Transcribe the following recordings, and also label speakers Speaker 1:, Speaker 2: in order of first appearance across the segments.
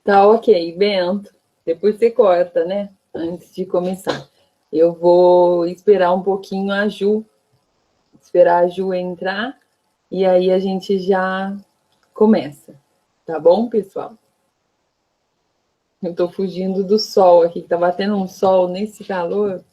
Speaker 1: Tá ok, Bento. Depois você corta, né? Antes de começar. Eu vou esperar um pouquinho a Ju, esperar a Ju entrar, e aí a gente já começa. Tá bom, pessoal? Eu tô fugindo do sol aqui, que tá batendo um sol nesse calor.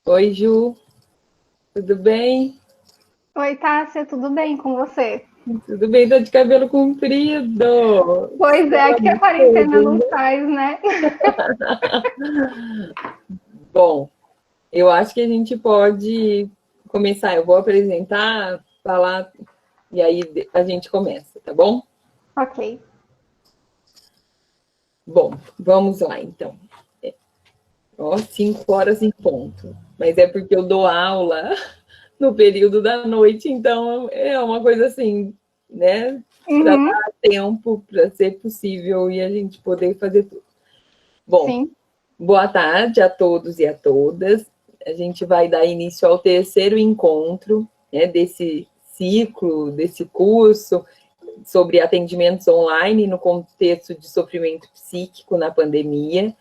Speaker 1: Oi, Ju, tudo bem?
Speaker 2: Oi, Tássia, tudo bem com você?
Speaker 1: Tudo bem, tô de cabelo comprido.
Speaker 2: Pois é, aqui a quarentena não faz, né?
Speaker 1: Bom, eu acho que a gente pode começar. Eu vou apresentar, falar, e aí a gente começa, tá bom?
Speaker 2: Ok.
Speaker 1: Bom, vamos lá então. Ó, 5 horas em ponto. Mas é porque eu dou aula no período da noite, então é uma coisa assim, né? Para
Speaker 2: Uhum,
Speaker 1: dar tempo para ser possível e a gente poder fazer tudo. Bom,
Speaker 2: sim.
Speaker 1: boa tarde a todos e a todas. A gente vai dar início ao terceiro encontro, né, desse ciclo, desse curso sobre atendimentos online no contexto de sofrimento psíquico na pandemia.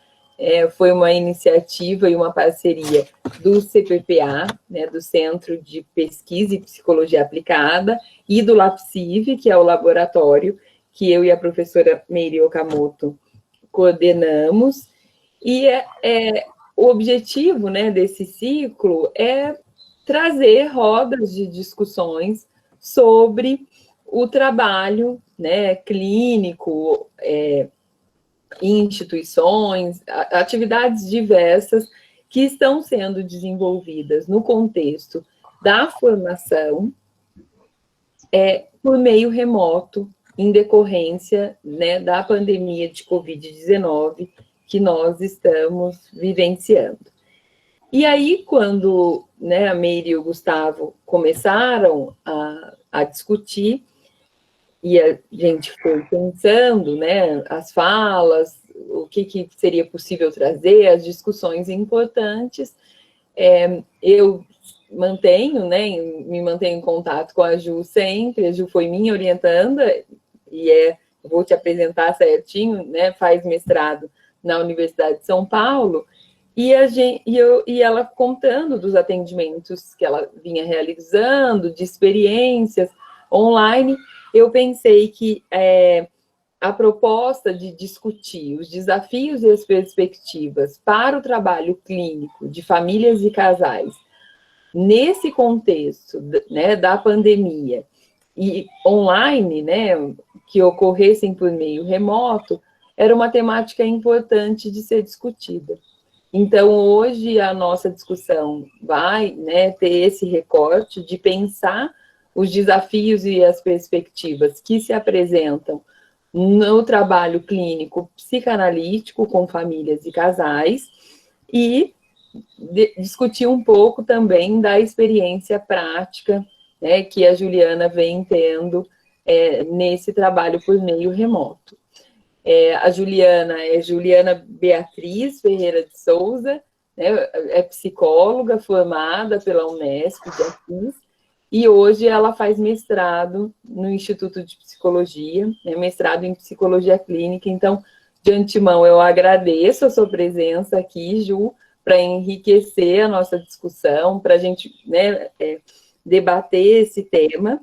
Speaker 1: Foi uma iniciativa e uma parceria do CPPA, né, do Centro de Pesquisa e Psicologia Aplicada, e do LAPSIV, que é o laboratório que eu e a professora Meire Okamoto coordenamos. E o objetivo, né, desse ciclo é trazer rodas de discussões sobre o trabalho, né, clínico, instituições, atividades diversas que estão sendo desenvolvidas no contexto da formação por meio remoto, em decorrência, né, da pandemia de Covid-19 que nós estamos vivenciando. E aí, quando, né, a Meire e o Gustavo começaram a discutir, e a gente foi pensando, né, as falas, o que seria possível trazer, as discussões importantes, eu mantenho, né, me mantenho em contato com a Ju sempre, a Ju foi minha orientanda, e vou te apresentar certinho, né, faz mestrado na Universidade de São Paulo, e ela contando dos atendimentos que ela vinha realizando, de experiências online, eu pensei que a proposta de discutir os desafios e as perspectivas para o trabalho clínico de famílias e casais, nesse contexto, né, da pandemia, e online, né, que ocorressem por meio remoto, era uma temática importante de ser discutida. Então, hoje, a nossa discussão vai, né, ter esse recorte de pensar os desafios e as perspectivas que se apresentam no trabalho clínico psicanalítico com famílias e casais e discutir um pouco também da experiência prática, né, que a Juliana vem tendo nesse trabalho por meio remoto. A Juliana é Juliana Beatriz Ferreira de Souza, né, é psicóloga formada pela Unesp de Assis, e hoje ela faz mestrado no Instituto de Psicologia, né, mestrado em Psicologia Clínica. Então, de antemão, eu agradeço a sua presença aqui, Ju, para enriquecer a nossa discussão, para a gente, né, debater esse tema,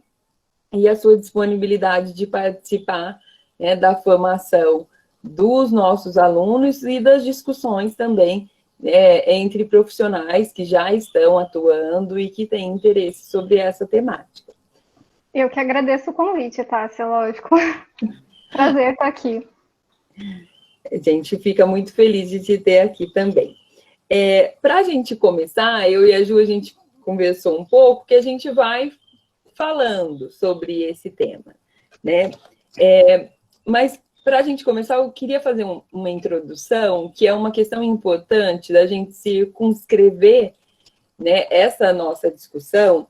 Speaker 1: e a sua disponibilidade de participar, né, da formação dos nossos alunos e das discussões também entre profissionais que já estão atuando e que têm interesse sobre essa temática.
Speaker 2: Eu que agradeço o convite, Tássia, lógico. Prazer estar aqui.
Speaker 1: A gente fica muito feliz de te ter aqui também. Para a gente começar, eu e a Ju, a gente conversou um pouco, que a gente vai falando sobre esse tema, né? Mas, para a gente começar, eu queria fazer uma introdução, que é uma questão importante da gente circunscrever, né, essa nossa discussão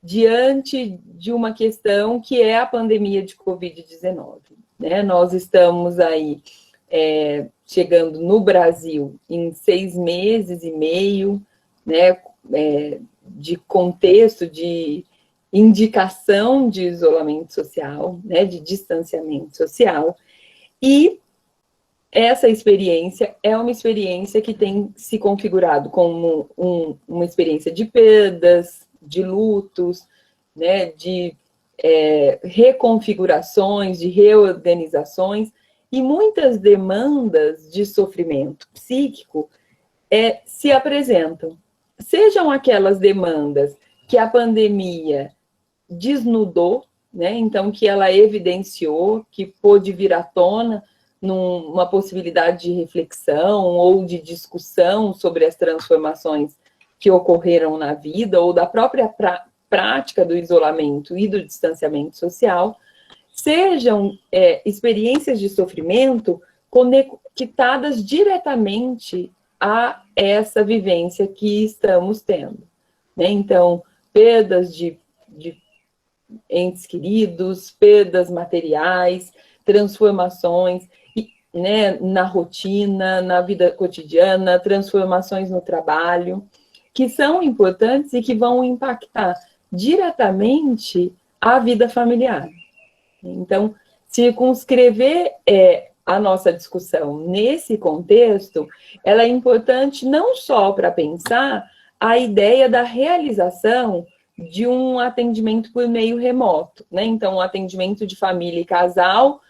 Speaker 1: diante de uma questão que é a pandemia de Covid-19. Né? Nós estamos aí chegando no Brasil em 6 meses e meio, né, de contexto de indicação de isolamento social, né, de distanciamento social, e essa experiência é uma experiência que tem se configurado como uma experiência de perdas, de lutos, né, de reconfigurações, de reorganizações, e muitas demandas de sofrimento psíquico se apresentam. Sejam aquelas demandas que a pandemia desnudou, né? Então, que ela evidenciou, que pôde vir à tona numa possibilidade de reflexão ou de discussão sobre as transformações que ocorreram na vida, ou da própria prática do isolamento e do distanciamento social, sejam experiências de sofrimento conectadas diretamente a essa vivência que estamos tendo. Né? Então, perdas de entes queridos, perdas materiais, transformações, né, na rotina, na vida cotidiana, transformações no trabalho, que são importantes e que vão impactar diretamente a vida familiar. Então, circunscrever a nossa discussão nesse contexto, ela é importante não só para pensar a ideia da realização de um atendimento por meio remoto, né? Então, um atendimento de família e casal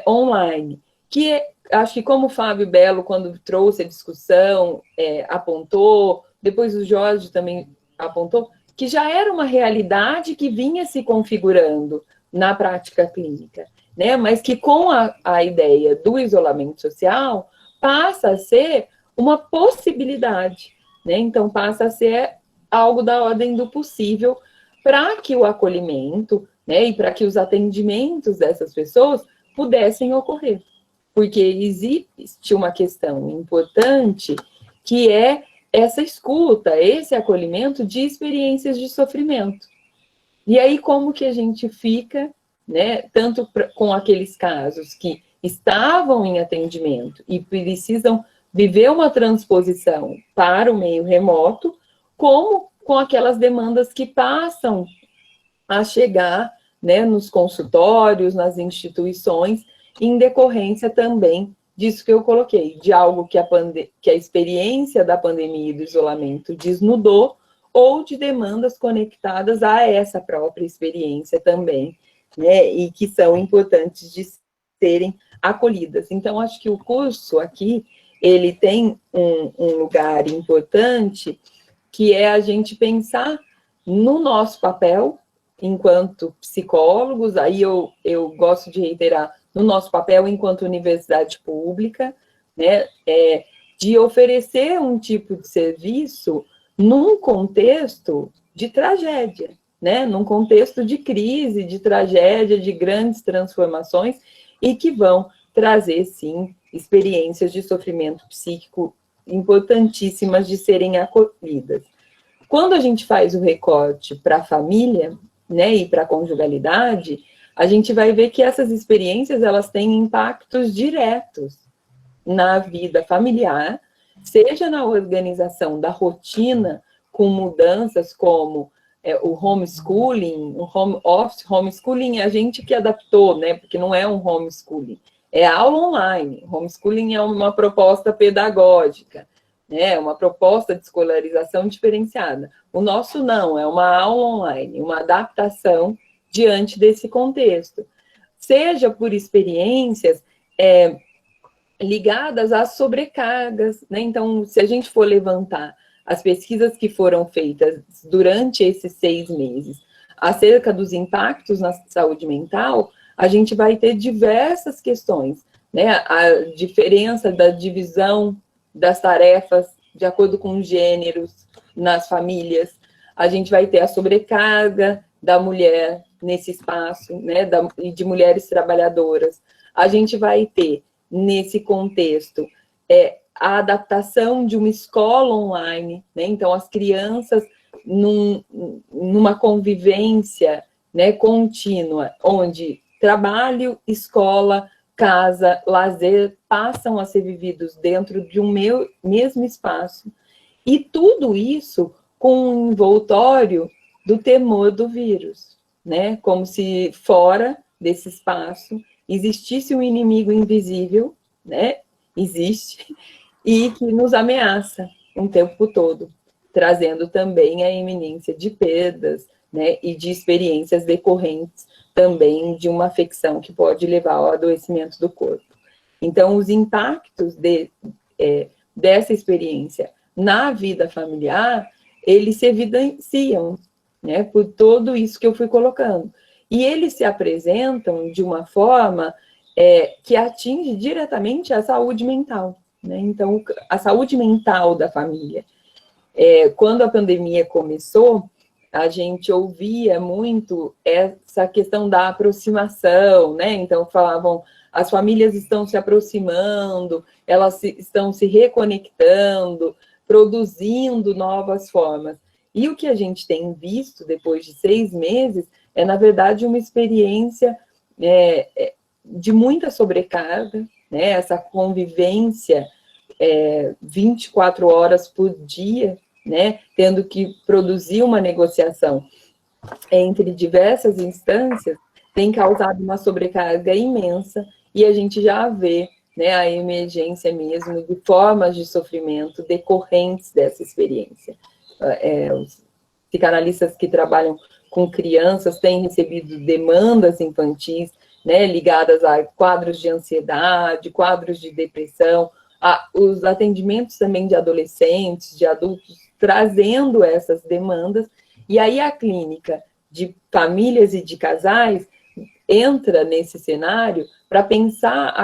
Speaker 1: online, que acho que como o Fábio Belo, quando trouxe a discussão, apontou, depois o Jorge também apontou, que já era uma realidade que vinha se configurando na prática clínica, né? Mas que com a ideia do isolamento social passa a ser uma possibilidade, né? Então passa a ser algo da ordem do possível para que o acolhimento, né, e para que os atendimentos dessas pessoas pudessem ocorrer. Porque existe uma questão importante que é essa escuta, esse acolhimento de experiências de sofrimento. E aí como que a gente fica, né, tanto com aqueles casos que estavam em atendimento e precisam viver uma transposição para o meio remoto, como com aquelas demandas que passam a chegar, né, nos consultórios, nas instituições, em decorrência também disso que eu coloquei, de algo que a experiência da pandemia e do isolamento desnudou, ou de demandas conectadas a essa própria experiência também, né, e que são importantes de serem acolhidas. Então, acho que o curso aqui, ele tem um lugar importante, que é a gente pensar no nosso papel enquanto psicólogos, aí eu gosto de reiterar, no nosso papel enquanto universidade pública, né, de oferecer um tipo de serviço num contexto de tragédia, né, num contexto de crise, de tragédia, de grandes transformações, e que vão trazer, sim, experiências de sofrimento psíquico importantíssimas de serem acolhidas. Quando a gente faz o recorte para a família, né, e para a conjugalidade, a gente vai ver que essas experiências, elas têm impactos diretos na vida familiar, seja na organização da rotina, com mudanças como o homeschooling, o home office, homeschooling é a gente que adaptou, né, porque não é um homeschooling, é aula online. Homeschooling é uma proposta pedagógica, né, uma proposta de escolarização diferenciada. O nosso não, é uma aula online, uma adaptação diante desse contexto. Seja por experiências ligadas às sobrecargas, né? Então, se a gente for levantar as pesquisas que foram feitas durante esses 6 meses acerca dos impactos na saúde mental, a gente vai ter diversas questões, né? A diferença da divisão das tarefas de acordo com gêneros nas famílias, a gente vai ter a sobrecarga da mulher nesse espaço, né, de mulheres trabalhadoras. A gente vai ter, nesse contexto, a adaptação de uma escola online, né, então as crianças numa convivência, né, contínua, onde trabalho, escola, casa, lazer, passam a ser vividos dentro de um mesmo espaço. E tudo isso com um envoltório do temor do vírus, né? Como se fora desse espaço existisse um inimigo invisível, né? Existe, e que nos ameaça o tempo todo, trazendo também a iminência de perdas, né? E de experiências decorrentes também de uma afecção que pode levar ao adoecimento do corpo. Então, os impactos dessa experiência na vida familiar, eles se evidenciam, né, por tudo isso que eu fui colocando. E eles se apresentam de uma forma que atinge diretamente a saúde mental, né? Então, a saúde mental da família. Quando a pandemia começou, a gente ouvia muito essa questão da aproximação, né? Então, falavam, as famílias estão se aproximando, elas estão se reconectando, produzindo novas formas. E o que a gente tem visto depois de 6 meses é, na verdade, uma experiência de muita sobrecarga, né? Essa convivência 24 horas por dia, né, tendo que produzir uma negociação entre diversas instâncias, tem causado uma sobrecarga imensa, e a gente já vê, né, a emergência mesmo de formas de sofrimento decorrentes dessa experiência. Os psicanalistas que trabalham com crianças têm recebido demandas infantis, né, ligadas a quadros de ansiedade, quadros de depressão, os atendimentos também de adolescentes, de adultos, trazendo essas demandas, E aí a clínica de famílias e de casais entra nesse cenário para pensar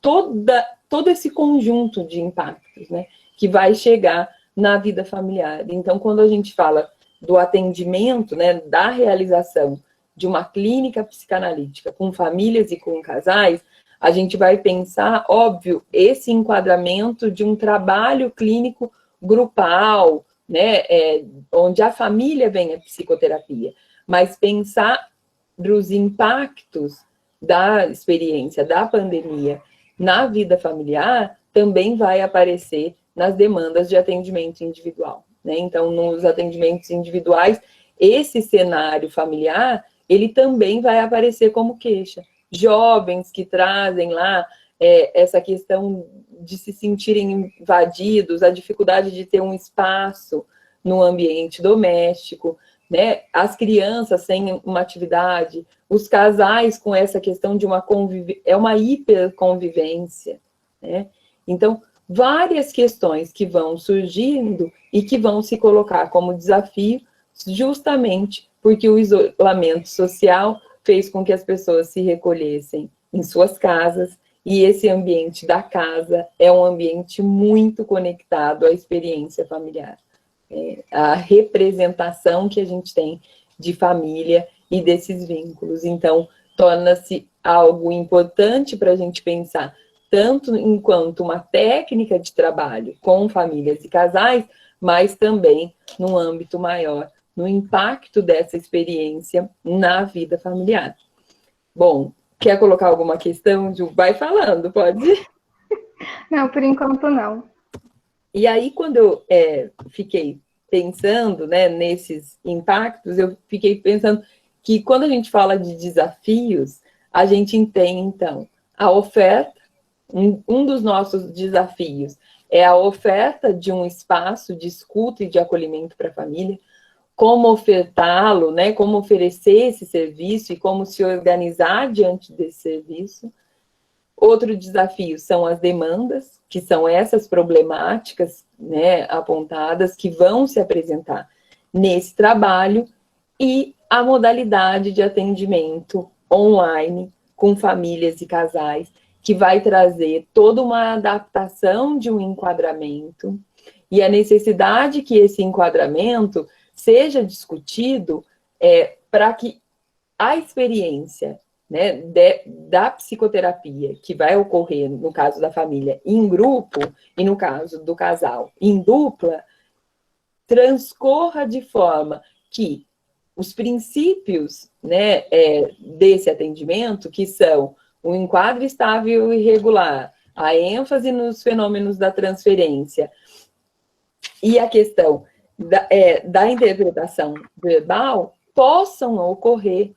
Speaker 1: todo esse conjunto de impactos, né, que vai chegar na vida familiar. Então, quando a gente fala do atendimento, né, da realização de uma clínica psicanalítica com famílias e com casais, a gente vai pensar, óbvio, esse enquadramento de um trabalho clínico grupal, né, onde a família vem a psicoterapia, mas pensar dos impactos da experiência da pandemia na vida familiar também vai aparecer nas demandas de atendimento individual, né? Então, nos atendimentos individuais, esse cenário familiar, ele também vai aparecer como queixa. Jovens que trazem lá essa questão de se sentirem invadidos, a dificuldade de ter um espaço no ambiente doméstico, né? As crianças sem uma atividade, os casais com essa questão de uma hiperconvivência, né? Então, várias questões que vão surgindo e que vão se colocar como desafio, justamente porque o isolamento social fez com que as pessoas se recolhessem em suas casas, e esse ambiente da casa é um ambiente muito conectado à experiência familiar. A representação que a gente tem de família e desses vínculos. Então, torna-se algo importante para a gente pensar, tanto enquanto uma técnica de trabalho com famílias e casais, mas também num âmbito maior, no impacto dessa experiência na vida familiar. Bom, quer colocar alguma questão, Ju? Vai falando, pode?
Speaker 2: Não, por enquanto não.
Speaker 1: E aí, quando eu fiquei pensando, né, nesses impactos, eu fiquei pensando que quando a gente fala de desafios, a gente tem, então, a oferta. Um dos nossos desafios é a oferta de um espaço de escuta e de acolhimento para a família, como ofertá-lo, né, como oferecer esse serviço e como se organizar diante desse serviço. Outro desafio são as demandas, que são essas problemáticas, né, apontadas, que vão se apresentar nesse trabalho, e a modalidade de atendimento online com famílias e casais, que vai trazer toda uma adaptação de um enquadramento, e a necessidade que esse enquadramento seja discutido para que a experiência, né, da psicoterapia que vai ocorrer, no caso da família, em grupo, e no caso do casal, em dupla, transcorra de forma que os princípios, né, desse atendimento, que são o enquadro estável e regular, a ênfase nos fenômenos da transferência e a questão da interpretação verbal, possam ocorrer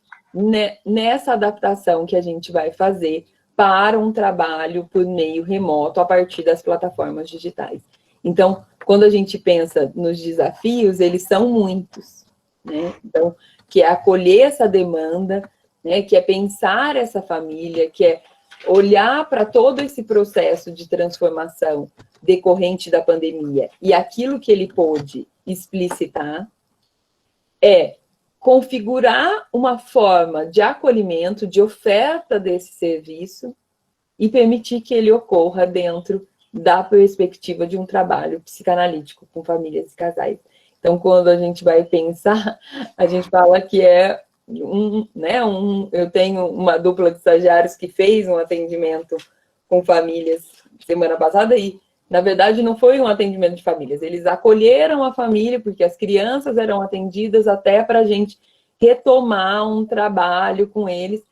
Speaker 1: nessa adaptação que a gente vai fazer para um trabalho por meio remoto a partir das plataformas digitais. Então, quando a gente pensa nos desafios, eles são muitos, né? Então, que é acolher essa demanda, né? Que é pensar essa família, que é olhar para todo esse processo de transformação decorrente da pandemia e aquilo que ele pôde explicitar, configurar uma forma de acolhimento, de oferta desse serviço e permitir que ele ocorra dentro da perspectiva de um trabalho psicanalítico com famílias e casais. Então, quando a gente vai pensar, a gente fala que eu tenho uma dupla de estagiários que fez um atendimento com famílias semana passada e, na verdade, não foi um atendimento de famílias. Eles acolheram a família porque as crianças eram atendidas até para a gente retomar um trabalho com eles.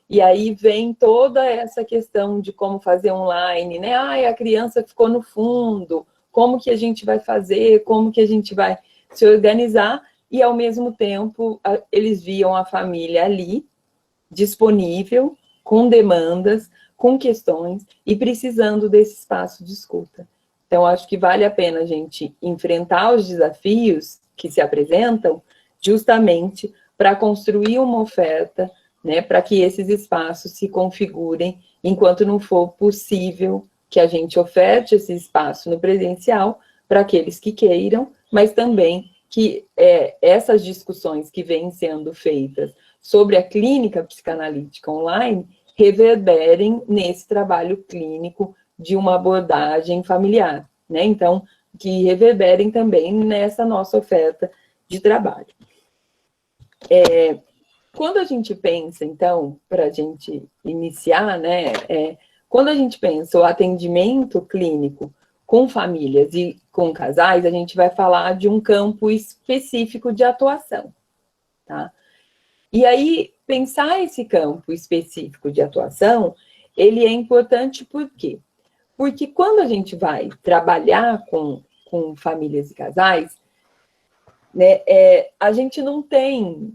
Speaker 1: E aí vem toda essa questão de como fazer online, né? A criança ficou no fundo, como que a gente vai fazer, como que a gente vai se organizar, e ao mesmo tempo eles viam a família ali, disponível, com demandas, com questões, e precisando desse espaço de escuta. Então, acho que vale a pena a gente enfrentar os desafios que se apresentam, justamente para construir uma oferta, né, para que esses espaços se configurem, enquanto não for possível que a gente oferte esse espaço no presencial para aqueles que queiram, mas também que essas discussões que vêm sendo feitas sobre a clínica psicanalítica online reverberem nesse trabalho clínico de uma abordagem familiar, né? Então, que reverberem também nessa nossa oferta de trabalho. Quando a gente pensa, então, para a gente iniciar, né? Quando a gente pensa o atendimento clínico com famílias e com casais, a gente vai falar de um campo específico de atuação, tá? E aí, pensar esse campo específico de atuação, ele é importante por quê? Porque quando a gente vai trabalhar com famílias e casais, né, a gente não tem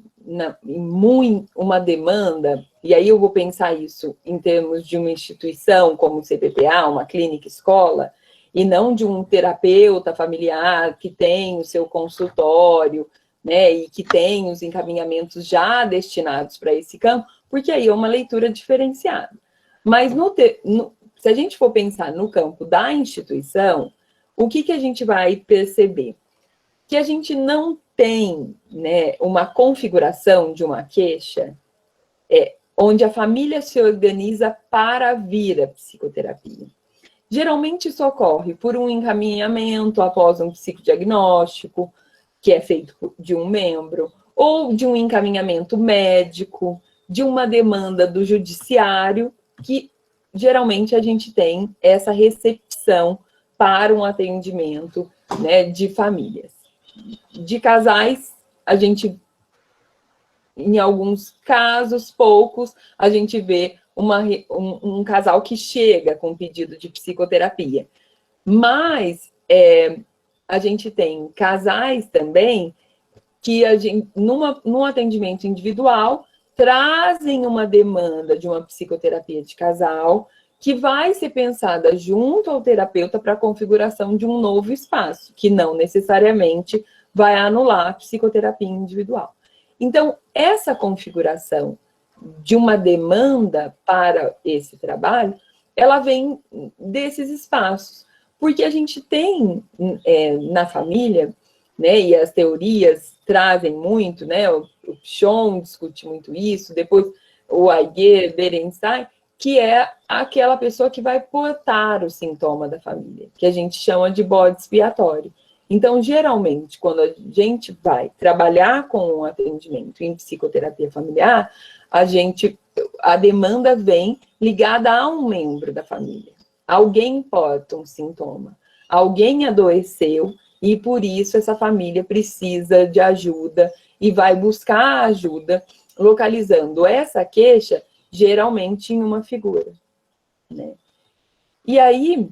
Speaker 1: uma demanda, e aí eu vou pensar isso em termos de uma instituição como o CPPA, uma clínica escola, e não de um terapeuta familiar que tem o seu consultório, né, e que tem os encaminhamentos já destinados para esse campo, porque aí é uma leitura diferenciada. Mas se a gente for pensar no campo da instituição, o que a gente vai perceber? Que a gente não tem, né, uma configuração de uma queixa onde a família se organiza para vir à psicoterapia. Geralmente isso ocorre por um encaminhamento após um psicodiagnóstico, que é feito de um membro, ou de um encaminhamento médico, de uma demanda do judiciário, que geralmente a gente tem essa recepção para um atendimento, né, de famílias. De casais, a gente, em alguns casos, poucos, a gente vê um casal que chega com pedido de psicoterapia. Mas a gente tem casais também que num atendimento individual trazem uma demanda de uma psicoterapia de casal que vai ser pensada junto ao terapeuta para a configuração de um novo espaço, que não necessariamente vai anular a psicoterapia individual. Então, essa configuração de uma demanda para esse trabalho, ela vem desses espaços, porque a gente tem na família, né, e as teorias trazem muito, né, o Pichon discute muito isso, depois o Aiger, Berenstein, que é aquela pessoa que vai portar o sintoma da família, que a gente chama de bode expiatório. Então, geralmente, quando a gente vai trabalhar com um atendimento em psicoterapia familiar, a demanda vem ligada a um membro da família. Alguém porta um sintoma, alguém adoeceu e, por isso, essa família precisa de ajuda e vai buscar ajuda, localizando essa queixa geralmente em uma figura, né? E aí,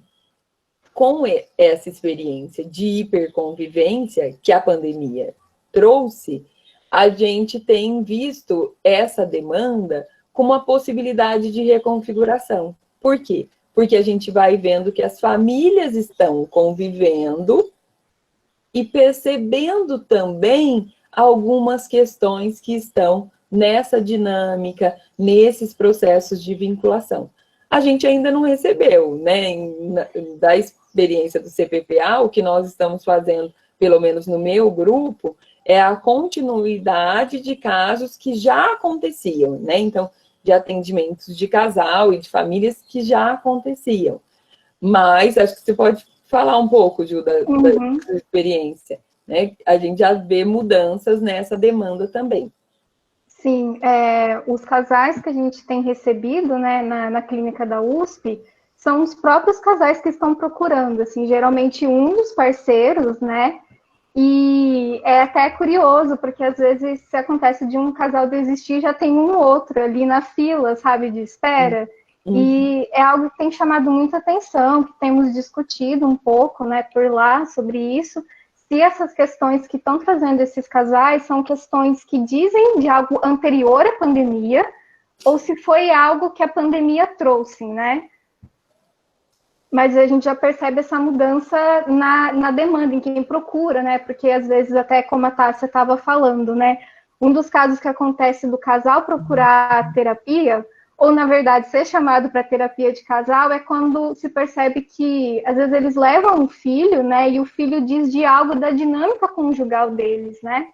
Speaker 1: com essa experiência de hiperconvivência que a pandemia trouxe, a gente tem visto essa demanda como uma possibilidade de reconfiguração. Por quê? Porque a gente vai vendo que as famílias estão convivendo e percebendo também algumas questões que estão nessa dinâmica, nesses processos de vinculação. A gente ainda não recebeu, né, da experiência do CPPA, o que nós estamos fazendo, pelo menos no meu grupo, é a continuidade de casos que já aconteciam, né, então, de atendimentos de casal e de famílias que já aconteciam. Mas, acho que você pode falar um pouco, Ju, da sua experiência, né, a gente já vê mudanças nessa demanda também.
Speaker 2: Sim, os casais que a gente tem recebido, né, na clínica da USP são os próprios casais que estão procurando, assim, geralmente um dos parceiros, né, e é até curioso, porque às vezes se acontece de um casal desistir, já tem um outro ali na fila, sabe, de espera, e é algo que tem chamado muita atenção, que temos discutido um pouco, né, por lá sobre isso, se essas questões que estão trazendo esses casais são questões que dizem de algo anterior à pandemia, ou se foi algo que a pandemia trouxe, né? Mas a gente já percebe essa mudança na demanda, em quem procura, né? Porque às vezes, até como a Tássia estava falando, né? Um dos casos que acontece do casal procurar terapia, ou na verdade ser chamado para terapia de casal, é quando se percebe que às vezes eles levam um filho, né, e o filho diz de algo da dinâmica conjugal deles, né?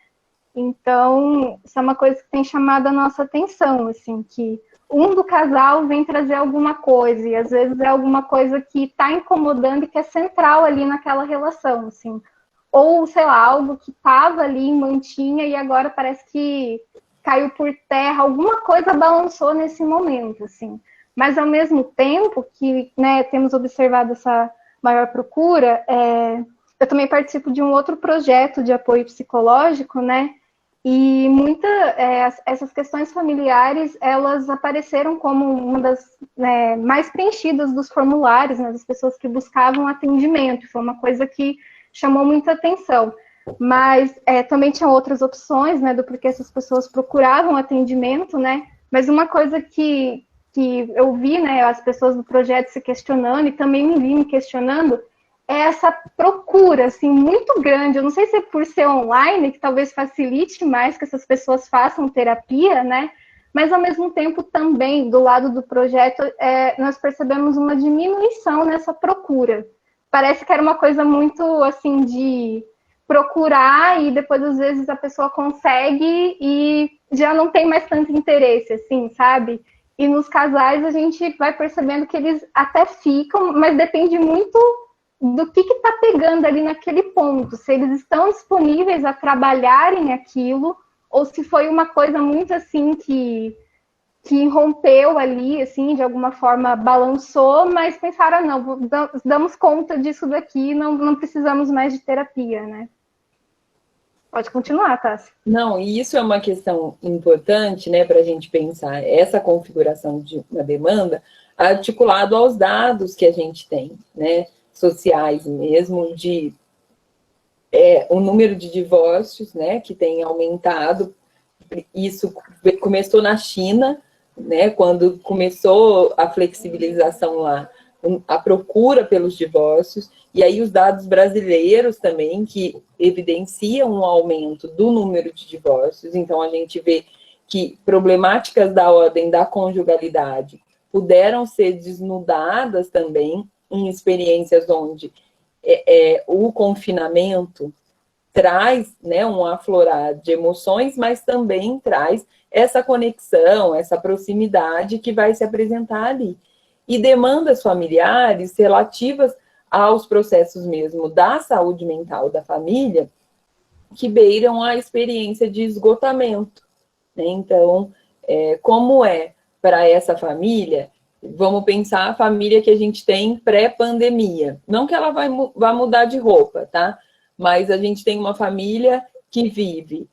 Speaker 2: Então, isso é uma coisa que tem chamado a nossa atenção, assim, que um do casal vem trazer alguma coisa, e às vezes é alguma coisa que está incomodando e que é central ali naquela relação, assim. Ou, sei lá, algo que estava ali, mantinha, e agora parece que caiu por terra, alguma coisa balançou nesse momento, assim. Mas, ao mesmo tempo que, né, temos observado essa maior procura, eu também participo de um outro projeto de apoio psicológico, né, e essas questões familiares, elas apareceram como uma das mais preenchidas dos formulários, né, das pessoas que buscavam atendimento. Foi uma coisa que chamou muita atenção. Mas também tinha outras opções, né, do porquê essas pessoas procuravam atendimento, né? Mas uma coisa que eu vi, né, as pessoas do projeto se questionando e também me vi me questionando, é essa procura, assim, muito grande. Eu não sei se é por ser online, que talvez facilite mais que essas pessoas façam terapia, né? Mas, ao mesmo tempo, também, do lado do projeto, nós percebemos uma diminuição nessa procura. Parece que era uma coisa muito, assim, de procurar e depois, às vezes, a pessoa consegue e já não tem mais tanto interesse, assim, sabe? E nos casais a gente vai percebendo que eles até ficam, mas depende muito do que está pegando ali naquele ponto, se eles estão disponíveis a trabalharem aquilo, ou se foi uma coisa muito assim que rompeu ali, assim, de alguma forma balançou, mas pensaram, não, damos conta disso daqui, não precisamos mais de terapia, né? Pode continuar, Tássia.
Speaker 1: Não, e isso é uma questão importante, né, para a gente pensar essa configuração de uma demanda articulado aos dados que a gente tem, né, sociais mesmo, de o número de divórcios, né, que tem aumentado. Isso começou na China, né, quando começou a flexibilização lá, a procura pelos divórcios, e aí os dados brasileiros também, que evidenciam um aumento do número de divórcios. Então, a gente vê que problemáticas da ordem da conjugalidade puderam ser desnudadas também em experiências onde o confinamento traz, né, um aflorar de emoções, mas também traz essa conexão, essa proximidade que vai se apresentar ali. E demandas familiares relativas aos processos mesmo da saúde mental da família, que beiram a experiência de esgotamento, né? Então, como para essa família, vamos pensar a família que a gente tem pré-pandemia. Não que ela vá mudar de roupa, tá? Mas a gente tem uma família que vive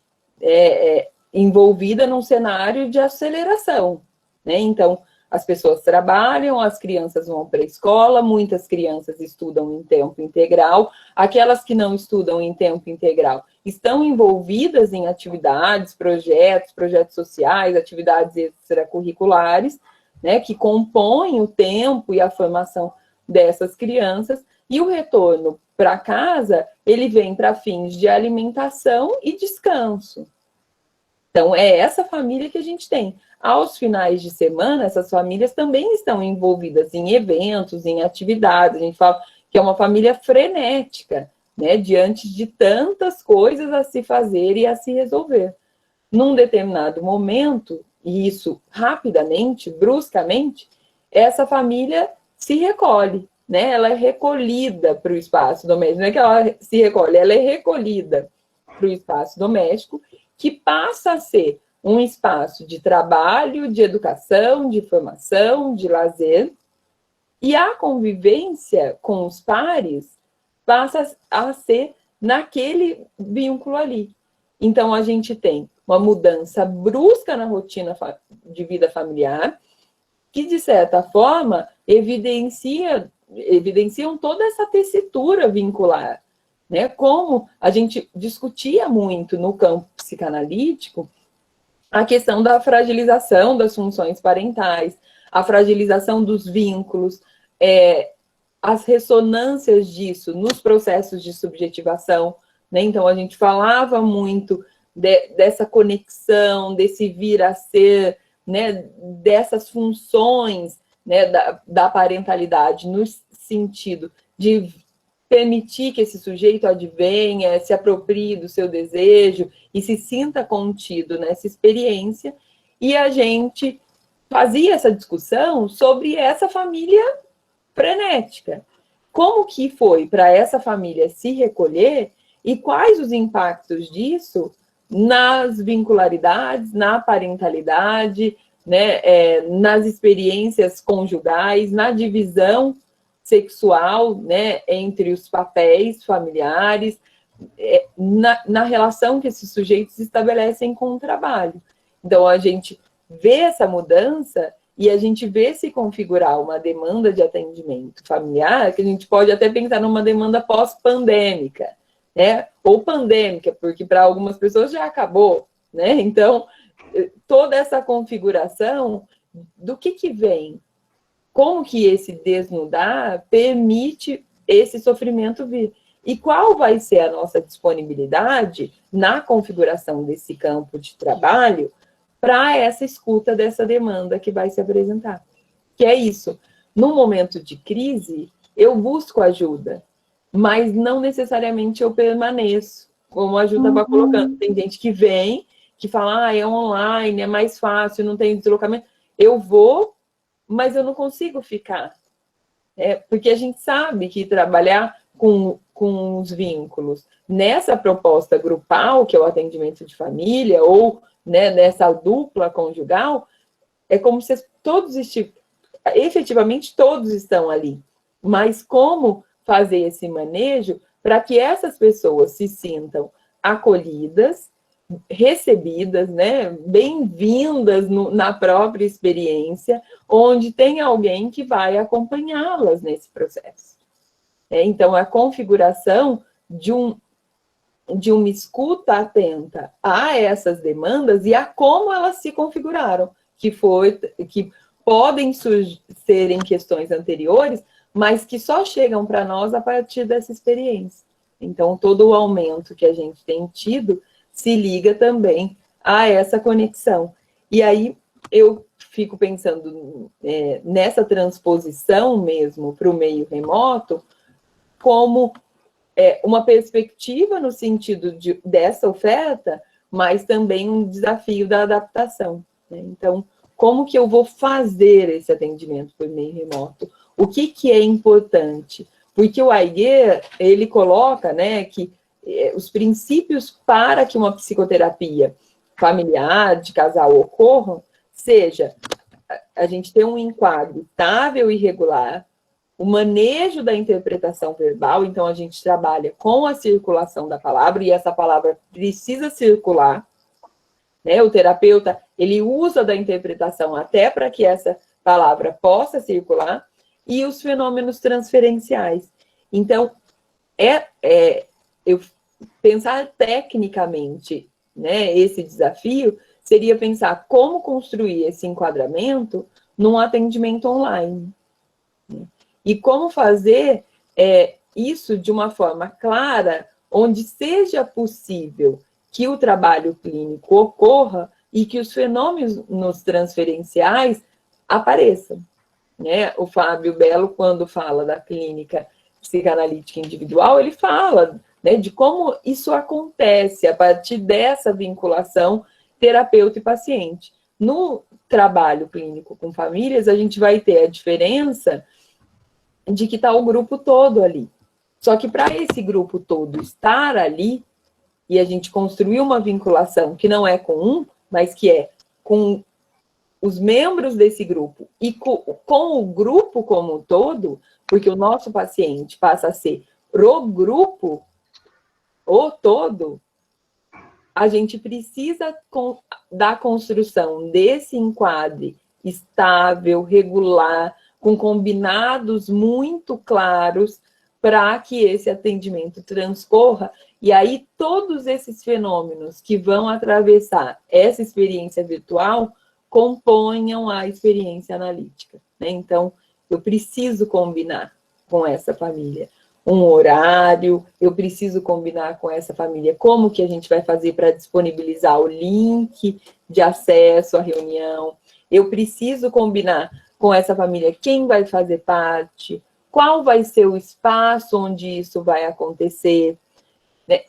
Speaker 1: envolvida num cenário de aceleração, né? Então, as pessoas trabalham, as crianças vão para a escola, muitas crianças estudam em tempo integral, aquelas que não estudam em tempo integral estão envolvidas em atividades, projetos sociais, atividades extracurriculares, né, que compõem o tempo e a formação dessas crianças, e o retorno para casa, ele vem para fins de alimentação e descanso. Então, é essa família que a gente tem. Aos finais de semana, essas famílias também estão envolvidas em eventos, em atividades. A gente fala que é uma família frenética, né, diante de tantas coisas a se fazer e a se resolver. Num determinado momento, e isso rapidamente, bruscamente, essa família se recolhe, né? Ela é recolhida para o espaço doméstico. Não é que ela se recolhe, ela é recolhida para o espaço doméstico, que passa a ser um espaço de trabalho, de educação, de formação, de lazer, e a convivência com os pares passa a ser naquele vínculo ali. Então, a gente tem uma mudança brusca na rotina de vida familiar, que, de certa forma, evidenciam toda essa tessitura vincular, né? Como a gente discutia muito no campo psicanalítico, a questão da fragilização das funções parentais, a fragilização dos vínculos, as ressonâncias disso nos processos de subjetivação, né? Então, a gente falava muito dessa conexão, desse vir a ser né, dessas funções, né, da parentalidade, no sentido de permitir que esse sujeito advenha, se aproprie do seu desejo e se sinta contido nessa experiência, e a gente fazia essa discussão sobre essa família frenética. Como que foi para essa família se recolher e quais os impactos disso nas vincularidades, na parentalidade, né, nas experiências conjugais, na divisão sexual, né, entre os papéis familiares, na relação que esses sujeitos estabelecem com o trabalho. Então, a gente vê essa mudança e a gente vê se configurar uma demanda de atendimento familiar, que a gente pode até pensar numa demanda pós-pandêmica, né? Ou pandêmica, porque para algumas pessoas já acabou, né? Então, toda essa configuração do que vem, como que esse desnudar permite esse sofrimento vir. E qual vai ser a nossa disponibilidade na configuração desse campo de trabalho para essa escuta dessa demanda que vai se apresentar. Que é isso. No momento de crise, eu busco ajuda, mas não necessariamente eu permaneço, como a Ju estava colocando. Tem gente que vem, que fala, é online, é mais fácil, não tem deslocamento. Eu vou, mas eu não consigo ficar. Porque a gente sabe que trabalhar com os vínculos nessa proposta grupal, que é o atendimento de família, ou, né, nessa dupla conjugal, é como se todos efetivamente todos estão ali. Mas como fazer esse manejo para que essas pessoas se sintam acolhidas, recebidas, né, bem-vindas na própria experiência, onde tem alguém que vai acompanhá-las nesse processo. Então, a configuração de uma escuta atenta a essas demandas e a como elas se configuraram, que podem serem questões anteriores, mas que só chegam para nós a partir dessa experiência. Então, todo o aumento que a gente tem tido se liga também a essa conexão. E aí, eu fico pensando nessa transposição mesmo para o meio remoto, como uma perspectiva no sentido dessa oferta, mas também um desafio da adaptação. Né? Então, como que eu vou fazer esse atendimento por meio remoto? O que é importante? Porque o Aiger, ele coloca, né, que os princípios para que uma psicoterapia familiar, de casal, ocorram, seja a gente ter um enquadro estável e regular, o manejo da interpretação verbal, então a gente trabalha com a circulação da palavra, e essa palavra precisa circular, né? O terapeuta, ele usa da interpretação até para que essa palavra possa circular, e os fenômenos transferenciais. Então, eu pensar tecnicamente, né, esse desafio seria pensar como construir esse enquadramento num atendimento online. E como fazer isso de uma forma clara, onde seja possível que o trabalho clínico ocorra e que os fenômenos transferenciais apareçam. Né? O Fábio Belo, quando fala da clínica psicanalítica individual, ele fala, né, de como isso acontece a partir dessa vinculação terapeuta e paciente. No trabalho clínico com famílias, a gente vai ter a diferença de que está o grupo todo ali. Só que para esse grupo todo estar ali, e a gente construir uma vinculação que não é com um, mas que é com os membros desse grupo e com o grupo como um todo, porque o nosso paciente passa a ser o grupo, o todo, a gente precisa da construção desse enquadre estável, regular, com combinados muito claros para que esse atendimento transcorra, e aí todos esses fenômenos que vão atravessar essa experiência virtual componham a experiência analítica. Né? Então, eu preciso combinar com essa família um horário, eu preciso combinar com essa família como que a gente vai fazer para disponibilizar o link de acesso à reunião, eu preciso combinar com essa família quem vai fazer parte, qual vai ser o espaço onde isso vai acontecer, né?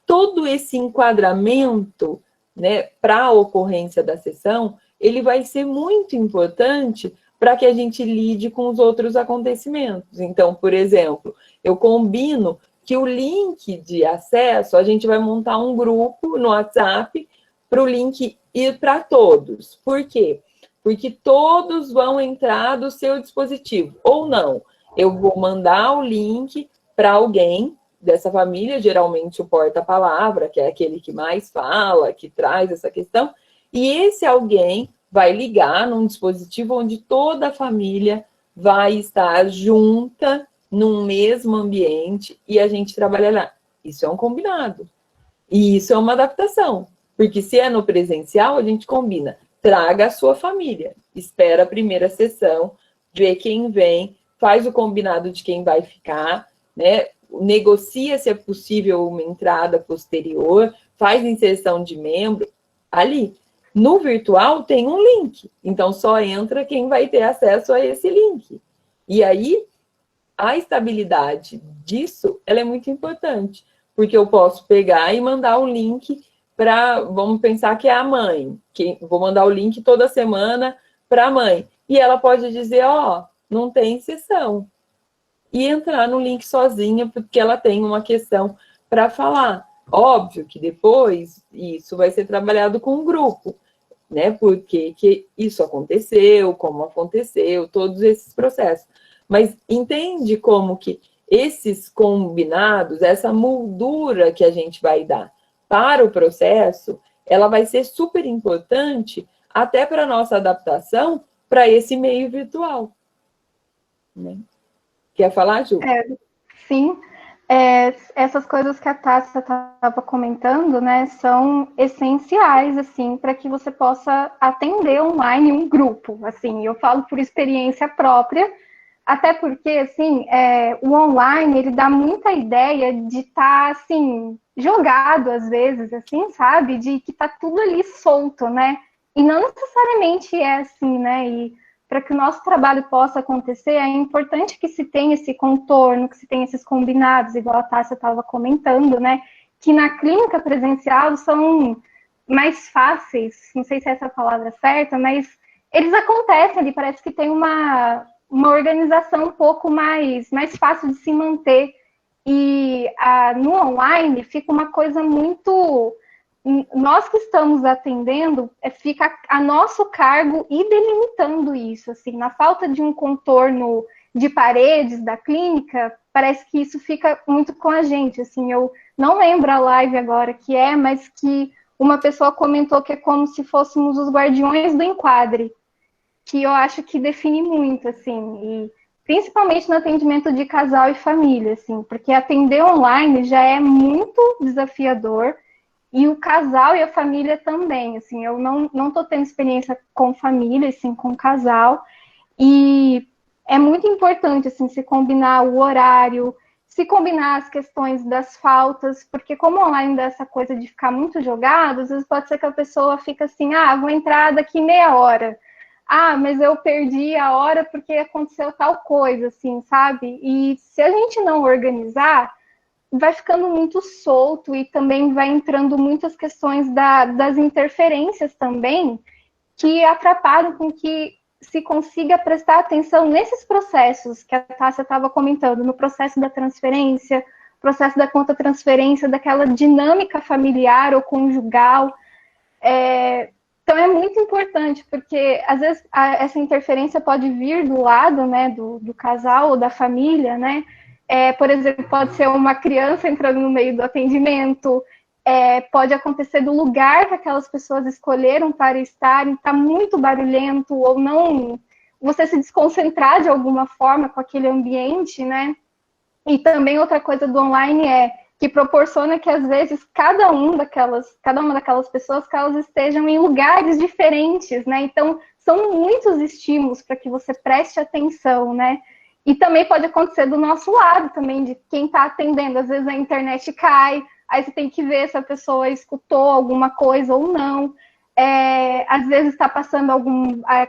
Speaker 1: Todo esse enquadramento, né, para a ocorrência da sessão, ele vai ser muito importante para que a gente lide com os outros acontecimentos. Então, por exemplo, eu combino que o link de acesso, a gente vai montar um grupo no WhatsApp para o link ir para todos. Por quê? Porque todos vão entrar do seu dispositivo, ou não. Eu vou mandar o link para alguém dessa família, geralmente o porta-palavra, que é aquele que mais fala, que traz essa questão, e esse alguém vai ligar num dispositivo onde toda a família vai estar junta num mesmo ambiente e a gente trabalha lá. Isso é um combinado. E isso é uma adaptação. Porque se é no presencial, a gente combina. Traga a sua família. Espera a primeira sessão, vê quem vem, faz o combinado de quem vai ficar, né? Negocia se é possível uma entrada posterior, faz inserção de membro ali. No virtual tem um link, então só entra quem vai ter acesso a esse link. E aí, a estabilidade disso, ela é muito importante, porque eu posso pegar e mandar o link para, vamos pensar que é a mãe, que vou mandar o link toda semana para a mãe, e ela pode dizer, ó, não tem sessão, e entrar no link sozinha, porque ela tem uma questão para falar. Óbvio que depois isso vai ser trabalhado com um grupo, né? Porque que isso aconteceu, como aconteceu, todos esses processos. Mas entende como que esses combinados, essa moldura que a gente vai dar para o processo, ela vai ser super importante até para a nossa adaptação para esse meio virtual, né? Quer falar, Ju?
Speaker 2: Sim. Essas coisas que a Tássia estava comentando, né, são essenciais, assim, para que você possa atender online um grupo, assim, eu falo por experiência própria, até porque, assim, o online, ele dá muita ideia de estar, assim, jogado, às vezes, assim, sabe, de que tá tudo ali solto, né, e não necessariamente é assim, né, e para que o nosso trabalho possa acontecer, é importante que se tenha esse contorno, que se tenha esses combinados, igual a Tássia estava comentando, né? Que na clínica presencial são mais fáceis, não sei se é essa a palavra certa, mas eles acontecem ali, parece que tem uma organização um pouco mais fácil de se manter. E no online fica uma coisa muito... Nós que estamos atendendo, fica a nosso cargo ir delimitando isso, assim, na falta de um contorno de paredes da clínica, parece que isso fica muito com a gente, assim, eu não lembro a live agora que é, mas que uma pessoa comentou que é como se fôssemos os guardiões do enquadre, que eu acho que define muito, assim, e principalmente no atendimento de casal e família, assim, porque atender online já é muito desafiador. E o casal e a família também, assim, eu não tô tendo experiência com família, assim, com casal, e é muito importante, assim, se combinar o horário, se combinar as questões das faltas, porque como online dá essa coisa de ficar muito jogado, às vezes pode ser que a pessoa fica assim, vou entrar daqui meia hora, mas eu perdi a hora porque aconteceu tal coisa, assim, sabe? E se a gente não organizar, vai ficando muito solto e também vai entrando muitas questões das interferências também, que atrapalham com que se consiga prestar atenção nesses processos que a Tássia estava comentando, no processo da transferência, processo da conta transferência, daquela dinâmica familiar ou conjugal. Então é muito importante, porque às vezes essa interferência pode vir do lado, né, do casal ou da família, né? Por exemplo, pode ser uma criança entrando no meio do atendimento, pode acontecer do lugar que aquelas pessoas escolheram para estarem, está muito barulhento, ou não, você se desconcentrar de alguma forma com aquele ambiente, né? E também outra coisa do online que proporciona que, às vezes, cada uma daquelas pessoas, que elas estejam em lugares diferentes, né? Então, são muitos estímulos para que você preste atenção, né? E também pode acontecer do nosso lado também, de quem está atendendo. Às vezes a internet cai, aí você tem que ver se a pessoa escutou alguma coisa ou não. às vezes está passando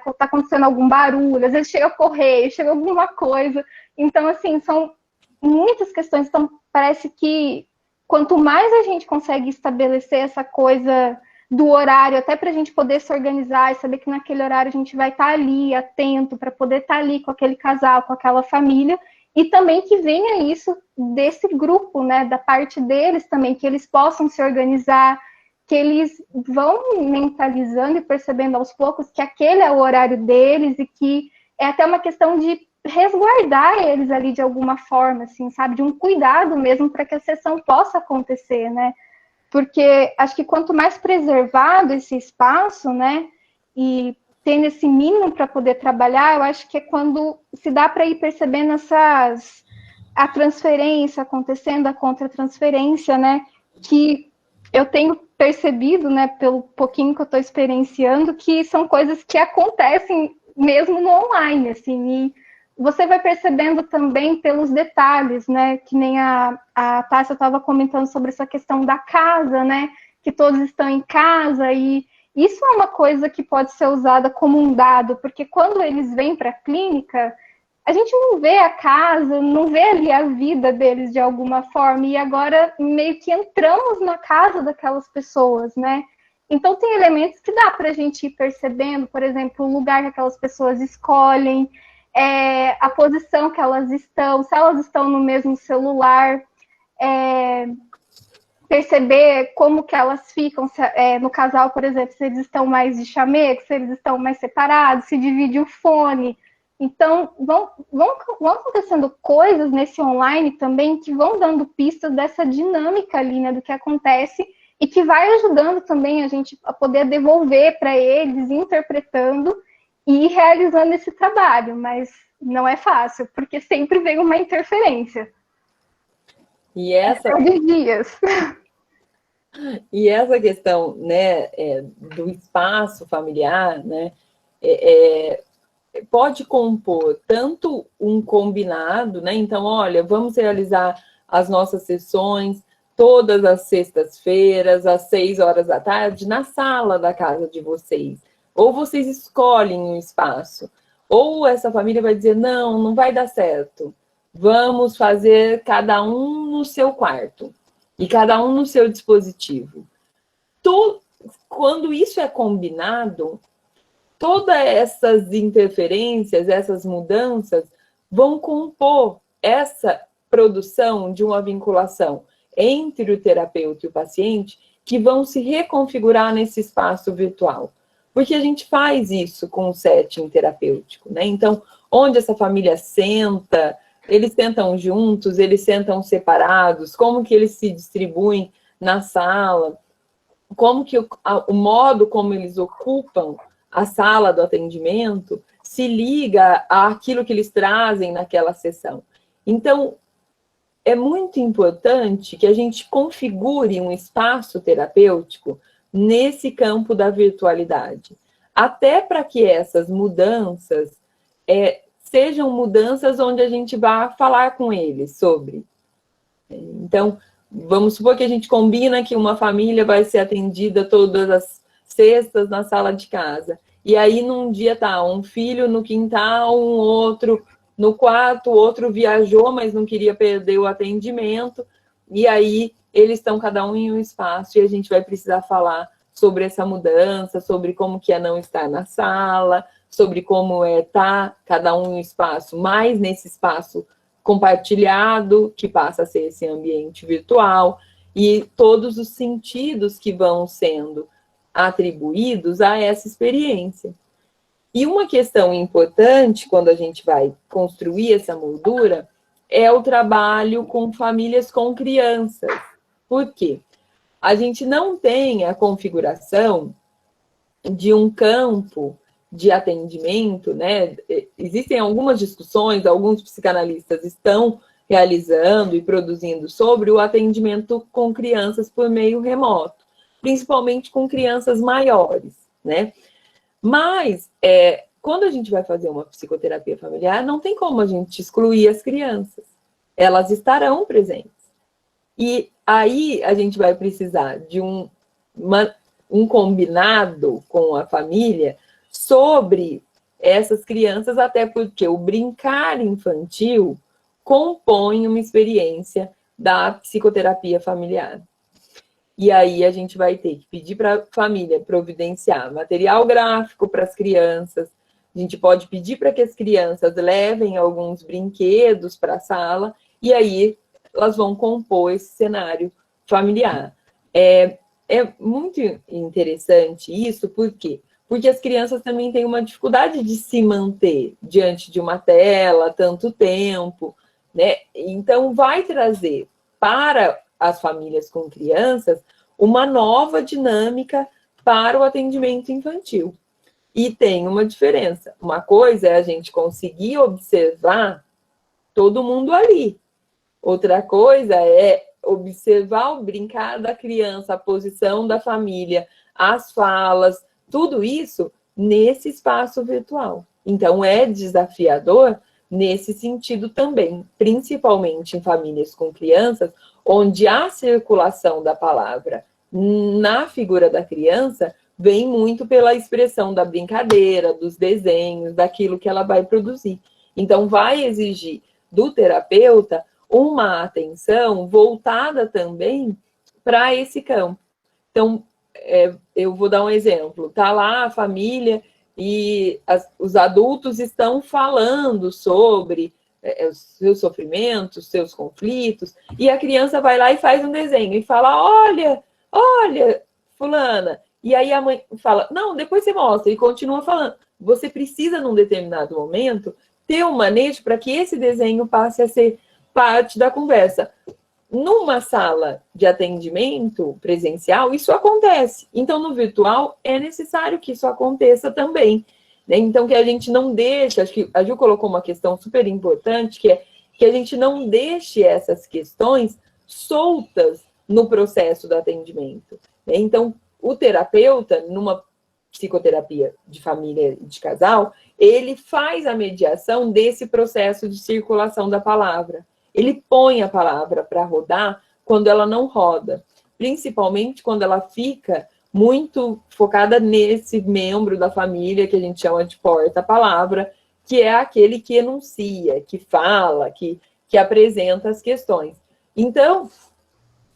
Speaker 2: está acontecendo algum barulho, às vezes chega correio, chega alguma coisa. Então, assim, são muitas questões. Então, parece que quanto mais a gente consegue estabelecer essa coisa do horário, até para a gente poder se organizar e saber que naquele horário a gente vai estar ali, atento, para poder estar ali com aquele casal, com aquela família, e também que venha isso desse grupo, né, da parte deles também, que eles possam se organizar, que eles vão mentalizando e percebendo aos poucos que aquele é o horário deles e que é até uma questão de resguardar eles ali de alguma forma, assim, sabe? De um cuidado mesmo para que a sessão possa acontecer, né? Porque acho que quanto mais preservado esse espaço, né? E tendo esse mínimo para poder trabalhar, eu acho que é quando se dá para ir percebendo a transferência acontecendo, a contra-transferência, né? Que eu tenho percebido, né, pelo pouquinho que eu estou experienciando, que são coisas que acontecem mesmo no online, assim, e você vai percebendo também pelos detalhes, né, que nem a Tássia estava comentando sobre essa questão da casa, né, que todos estão em casa, e isso é uma coisa que pode ser usada como um dado, porque quando eles vêm para a clínica, a gente não vê a casa, não vê ali a vida deles de alguma forma, e agora meio que entramos na casa daquelas pessoas, né? Então tem elementos que dá para a gente ir percebendo, por exemplo, o lugar que aquelas pessoas escolhem, a posição que elas estão, se elas estão no mesmo celular, perceber como que elas ficam, no casal, por exemplo, se eles estão mais de chamego, se eles estão mais separados, se divide o fone. Então, vão acontecendo coisas nesse online também que vão dando pistas dessa dinâmica ali, né, do que acontece e que vai ajudando também a gente a poder devolver para eles, interpretando e realizando esse trabalho, mas não é fácil, porque sempre vem uma interferência.
Speaker 1: E essa questão, né, do espaço familiar, né, pode compor tanto um combinado, né? Então, olha, vamos realizar as nossas sessões todas as sextas-feiras, às 6 horas da tarde, na sala da casa de vocês. Ou vocês escolhem um espaço. Ou essa família vai dizer, não, não vai dar certo. Vamos fazer cada um no seu quarto. E cada um no seu dispositivo. Quando isso é combinado, todas essas interferências, essas mudanças, vão compor essa produção de uma vinculação entre o terapeuta e o paciente, que vão se reconfigurar nesse espaço virtual. Porque a gente faz isso com o setting terapêutico, né? Então, onde essa família senta, eles sentam juntos, eles sentam separados, como que eles se distribuem na sala, como que o modo como eles ocupam a sala do atendimento se liga àquilo que eles trazem naquela sessão. Então, é muito importante que a gente configure um espaço terapêutico nesse campo da virtualidade, até para que essas mudanças sejam mudanças onde a gente vá falar com eles sobre. Então, vamos supor que a gente combina que uma família vai ser atendida todas as sextas na sala de casa. E aí, num dia tá um filho no quintal, um outro no quarto, o outro viajou, mas não queria perder o atendimento. E aí, eles estão cada um em um espaço e a gente vai precisar falar sobre essa mudança, sobre como que é não estar na sala, sobre como é estar cada um em um espaço, mais nesse espaço compartilhado, que passa a ser esse ambiente virtual, e todos os sentidos que vão sendo atribuídos a essa experiência. E uma questão importante, quando a gente vai construir essa moldura, é o trabalho com famílias com crianças. Por quê? A gente não tem a configuração de um campo de atendimento, né? Existem algumas discussões, alguns psicanalistas estão realizando e produzindo sobre o atendimento com crianças por meio remoto, principalmente com crianças maiores, né? Mas, quando a gente vai fazer uma psicoterapia familiar, não tem como a gente excluir as crianças. Elas estarão presentes. E aí a gente vai precisar de uma um combinado com a família sobre essas crianças, até porque o brincar infantil compõe uma experiência da psicoterapia familiar. E aí a gente vai ter que pedir para a família providenciar material gráfico para as crianças, a gente pode pedir para que as crianças levem alguns brinquedos para a sala, e aí elas vão compor esse cenário familiar. É muito interessante isso, por quê? Porque as crianças também têm uma dificuldade de se manter diante de uma tela tanto tempo, né? Então, vai trazer para as famílias com crianças uma nova dinâmica para o atendimento infantil. E tem uma diferença. Uma coisa é a gente conseguir observar todo mundo ali. Outra coisa é observar o brincar da criança, a posição da família, as falas, tudo isso nesse espaço virtual. Então, é desafiador nesse sentido também, principalmente em famílias com crianças, onde a circulação da palavra na figura da criança vem muito pela expressão da brincadeira, dos desenhos, daquilo que ela vai produzir. Então, vai exigir do terapeuta uma atenção voltada também para esse campo. Então, eu vou dar um exemplo. Está lá a família e os adultos estão falando sobre os seus sofrimentos, seus conflitos, e a criança vai lá e faz um desenho e fala, olha, fulana. E aí a mãe fala, não, depois você mostra, e continua falando. Você precisa, num determinado momento, ter um manejo para que esse desenho passe a ser parte da conversa. Numa sala de atendimento presencial, isso acontece. Então, no virtual, é necessário que isso aconteça também. Né? Então, que a gente não deixe, acho que a Ju colocou uma questão super importante, que é que a gente não deixe essas questões soltas no processo do atendimento. Né? Então, o terapeuta, numa psicoterapia de família e de casal, ele faz a mediação desse processo de circulação da palavra. Ele põe a palavra para rodar quando ela não roda, principalmente quando ela fica muito focada nesse membro da família que a gente chama de porta-palavra, que é aquele que enuncia, que fala, que apresenta as questões. Então,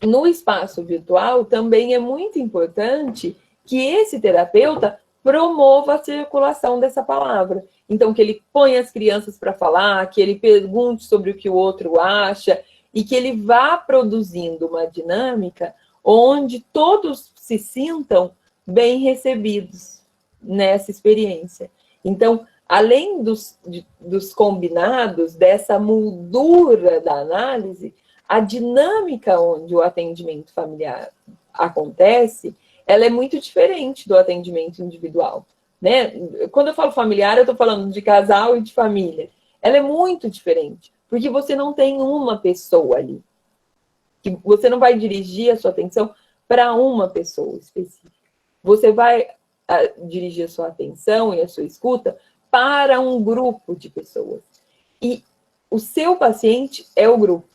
Speaker 1: no espaço virtual, também é muito importante que esse terapeuta promova a circulação dessa palavra. Então, que ele põe as crianças para falar, que ele pergunte sobre o que o outro acha, e que ele vá produzindo uma dinâmica onde todos se sintam bem recebidos nessa experiência. Então, além dos combinados, dessa moldura da análise, a dinâmica onde o atendimento familiar acontece, ela é muito diferente do atendimento individual. Né? Quando eu falo familiar, eu estou falando de casal e de família. Ela é muito diferente, porque você não tem uma pessoa ali. Que você não vai dirigir a sua atenção para uma pessoa específica. Você vai dirigir a sua atenção e a sua escuta para um grupo de pessoas. E o seu paciente é o grupo.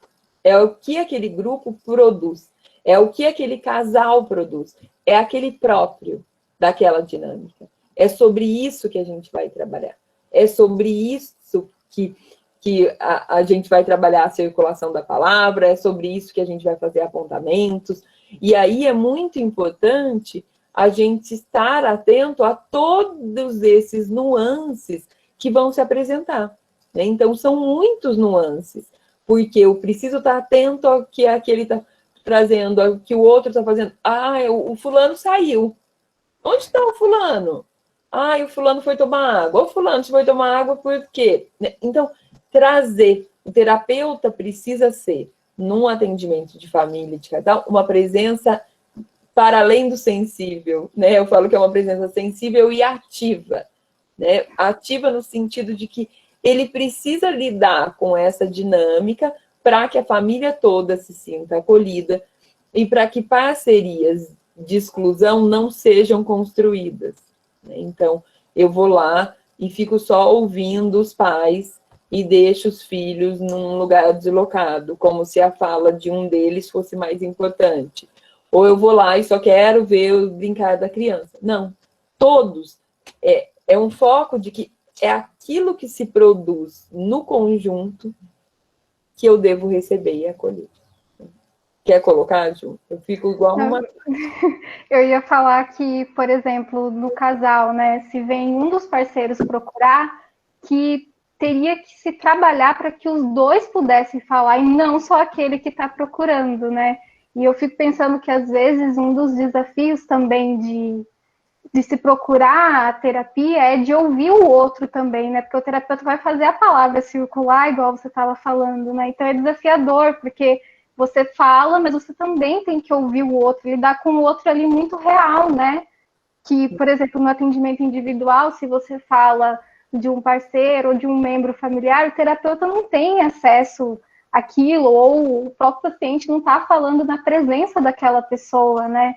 Speaker 1: É o que aquele grupo produz. É o que aquele casal produz. É aquele próprio daquela dinâmica. É sobre isso que a gente vai trabalhar. É sobre isso que a gente vai trabalhar a circulação da palavra, é sobre isso que a gente vai fazer apontamentos. E aí é muito importante a gente estar atento a todos esses nuances que vão se apresentar. Né? Então, são muitos nuances, porque eu preciso estar atento ao que aquele está trazendo, ao que o outro está fazendo. O fulano saiu. Onde está o fulano? O fulano foi tomar água. O fulano foi tomar água por quê? Então, trazer. O terapeuta precisa ser, num atendimento de família e de casal, uma presença para além do sensível. Né? Eu falo que é uma presença sensível e ativa. Né? Ativa no sentido de que ele precisa lidar com essa dinâmica para que a família toda se sinta acolhida e para que parcerias de exclusão não sejam construídas. Então, eu vou lá e fico só ouvindo os pais e deixo os filhos num lugar deslocado, como se a fala de um deles fosse mais importante. ou eu vou lá e só quero ver o brincar da criança. Não, todos. É um foco de que é aquilo que se produz no conjunto que eu devo receber e acolher. Quer colocar, Ju? Eu fico igual uma...
Speaker 2: Eu ia falar que, por exemplo, no casal, né, se vem um dos parceiros procurar, que teria que se trabalhar para que os dois pudessem falar e não só aquele que está procurando, né? E eu fico pensando que, às vezes, um dos desafios também de se procurar a terapia é de ouvir o outro também, né? Porque o terapeuta vai fazer a palavra circular, igual você estava falando, né? Então é desafiador, porque você fala, mas você também tem que ouvir o outro, lidar com o outro ali muito real, né? Que, por exemplo, no atendimento individual, se você fala de um parceiro ou de um membro familiar, o terapeuta não tem acesso àquilo, ou o próprio paciente não está falando na presença daquela pessoa, né?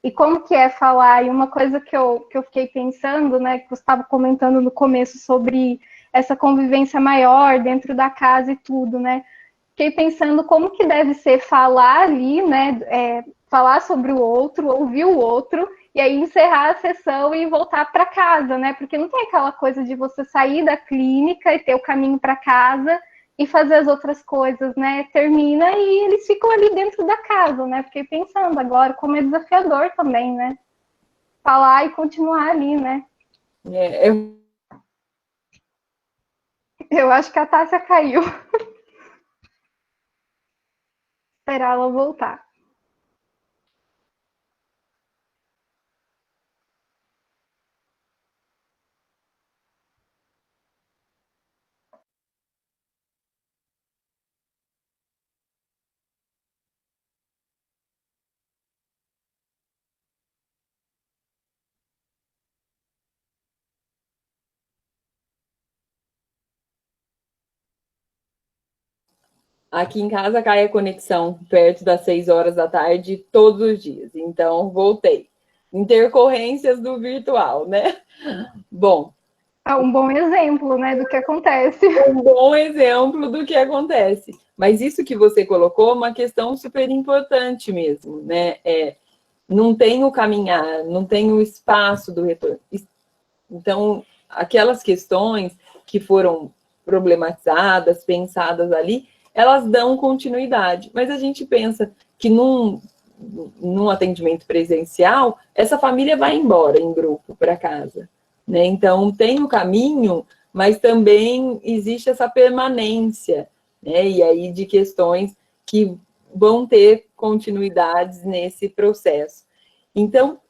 Speaker 2: E como que é falar? E uma coisa que eu fiquei pensando, né, que você estava comentando no começo sobre essa convivência maior dentro da casa e tudo, né? Fiquei pensando como que deve ser falar ali, né, falar sobre o outro, ouvir o outro, e aí encerrar a sessão e voltar para casa, né? Porque não tem aquela coisa de você sair da clínica e ter o caminho para casa e fazer as outras coisas, né? Termina e eles ficam ali dentro da casa, né? Fiquei pensando agora como é desafiador também, né? Falar e continuar ali, né? Eu acho que a Tássia caiu. Esperar ela voltar.
Speaker 1: Aqui em casa cai a conexão perto das 6 horas da tarde todos os dias. Então, voltei. Intercorrências do virtual, né? Bom.
Speaker 2: É um bom exemplo, né, do que acontece.
Speaker 1: Um bom exemplo do que acontece. Mas isso que você colocou é uma questão super importante mesmo, né? Não tem o caminhar, não tem o espaço do retorno. Então, aquelas questões que foram problematizadas, pensadas ali, elas dão continuidade. Mas a gente pensa que num atendimento presencial, essa família vai embora em grupo para casa, né? Então, tem o caminho, mas também existe essa permanência, né? E aí de questões que vão ter continuidades nesse processo. Então,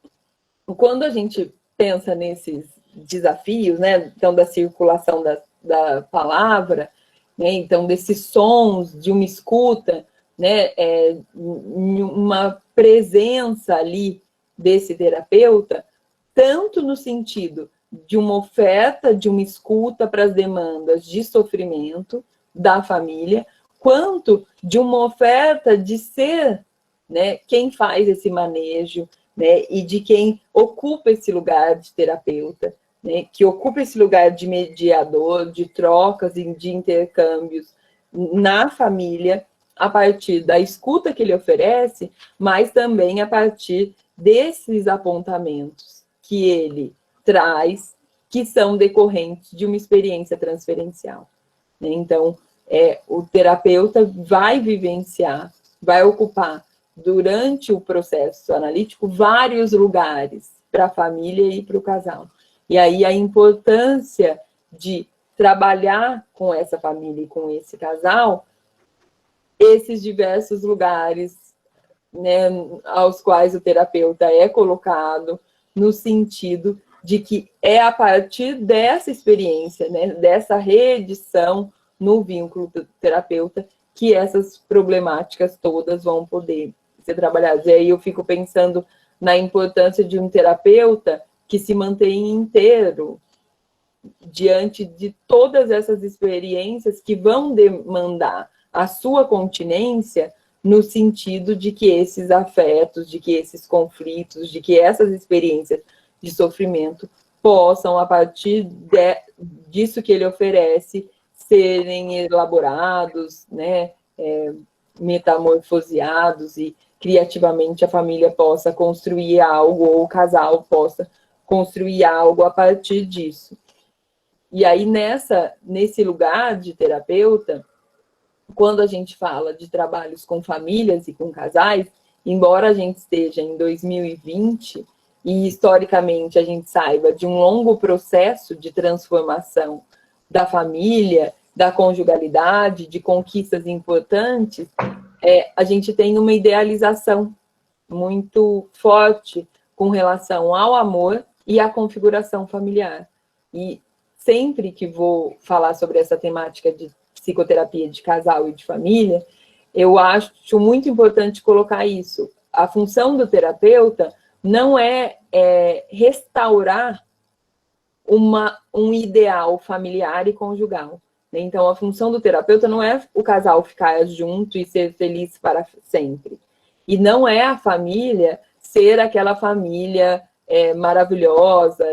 Speaker 1: quando a gente pensa nesses desafios, né? Então, da circulação da palavra, né? Então, desses sons de uma escuta, né? Uma presença ali desse terapeuta, tanto no sentido de uma oferta, de uma escuta para as demandas de sofrimento da família, quanto de uma oferta de ser, né, quem faz esse manejo, né, e de quem ocupa esse lugar de terapeuta, né, que ocupa esse lugar de mediador, de trocas e de intercâmbios na família, a partir da escuta que ele oferece, mas também a partir desses apontamentos que ele traz, que são decorrentes de uma experiência transferencial. Então, o terapeuta vai vivenciar, vai ocupar, durante o processo analítico, vários lugares para a família e para o casal. E aí a importância de trabalhar com essa família e com esse casal, esses diversos lugares, né, aos quais o terapeuta é colocado, no sentido de que é a partir dessa experiência, né, dessa reedição no vínculo do terapeuta, que essas problemáticas todas vão poder ser trabalhadas. E aí eu fico pensando na importância de um terapeuta que se mantém inteiro diante de todas essas experiências que vão demandar a sua continência, no sentido de que esses afetos, de que esses conflitos, de que essas experiências de sofrimento possam, a partir disso que ele oferece, serem elaborados, né, metamorfoseados e criativamente a família possa construir algo, ou o casal possa construir algo a partir disso. E aí, nesse lugar de terapeuta, quando a gente fala de trabalhos com famílias e com casais, embora a gente esteja em 2020 e historicamente a gente saiba de um longo processo de transformação da família, da conjugalidade, de conquistas importantes, a gente tem uma idealização muito forte com relação ao amor e à configuração familiar. E sempre que vou falar sobre essa temática de psicoterapia de casal e de família, eu acho muito importante colocar isso. A função do terapeuta não é restaurar um ideal familiar e conjugal. Então, a função do terapeuta não é o casal ficar junto e ser feliz para sempre. E não é a família ser aquela família maravilhosa,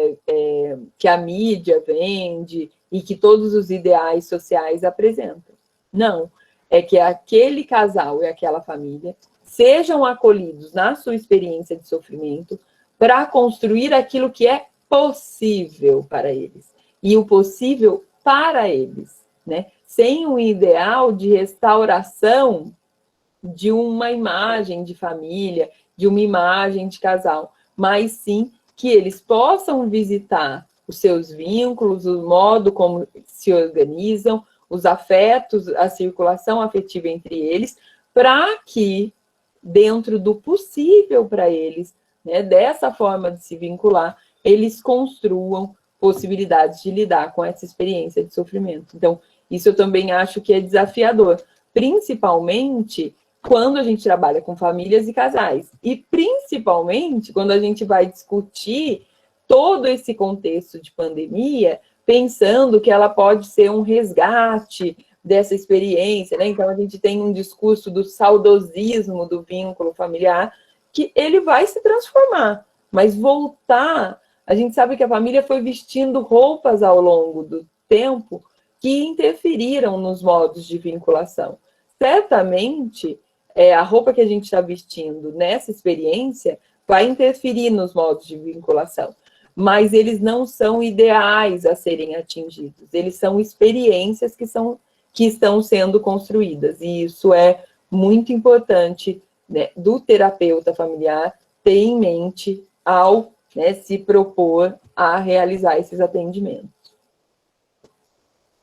Speaker 1: que a mídia vende e que todos os ideais sociais apresentam. Não. É que aquele casal e aquela família sejam acolhidos na sua experiência de sofrimento para construir aquilo que é possível para eles. E o possível para eles, né? Sem um ideal de restauração de uma imagem de família, de uma imagem de casal, mas sim que eles possam visitar os seus vínculos, o modo como se organizam, os afetos, a circulação afetiva entre eles, para que, dentro do possível para eles, né, dessa forma de se vincular, eles construam possibilidades de lidar com essa experiência de sofrimento. Então, isso eu também acho que é desafiador, principalmente quando a gente trabalha com famílias e casais, e principalmente quando a gente vai discutir todo esse contexto de pandemia, pensando que ela pode ser um resgate dessa experiência, né? Então, a gente tem um discurso do saudosismo do vínculo familiar, que ele vai se transformar, mas voltar... A gente sabe que a família foi vestindo roupas ao longo do tempo que interferiram nos modos de vinculação. Certamente, a roupa que a gente está vestindo nessa experiência vai interferir nos modos de vinculação, mas eles não são ideais a serem atingidos, eles são experiências que estão sendo construídas, e isso é muito importante, né, do terapeuta familiar ter em mente ao, né, se propor a realizar esses atendimentos.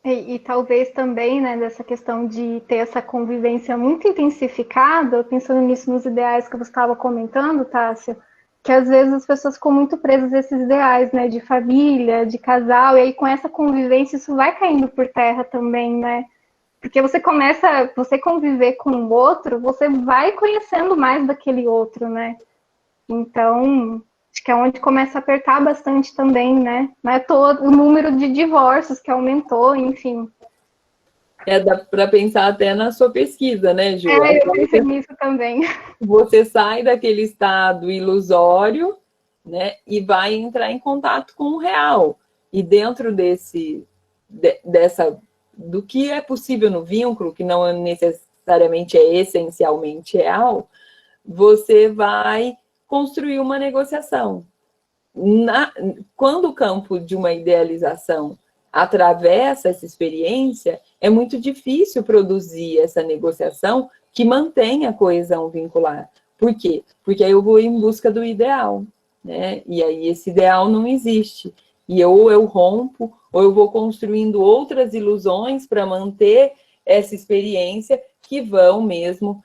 Speaker 2: E talvez também, né, dessa questão de ter essa convivência muito intensificada, pensando nisso nos ideais que você estava comentando, Tássia, que às vezes as pessoas ficam muito presas a esses ideais, né, de família, de casal, e aí com essa convivência isso vai caindo por terra também, né? Porque você conviver com o outro, você vai conhecendo mais daquele outro, né? Então, acho que é onde começa a apertar bastante também, né? Não é todo o número de divórcios que aumentou, enfim.
Speaker 1: Dá para pensar até na sua pesquisa, né, Ju?
Speaker 2: Eu pensei nisso também.
Speaker 1: Você sai daquele estado ilusório, né, e vai entrar em contato com o real. E dentro do que é possível no vínculo, que não necessariamente é essencialmente real, você vai construir uma negociação. Quando o campo de uma idealização atravessa essa experiência, é muito difícil produzir essa negociação que mantenha a coesão vincular. Por quê? Porque aí eu vou em busca do ideal, né? E aí esse ideal não existe. E ou eu rompo, ou eu vou construindo outras ilusões para manter essa experiência que vão mesmo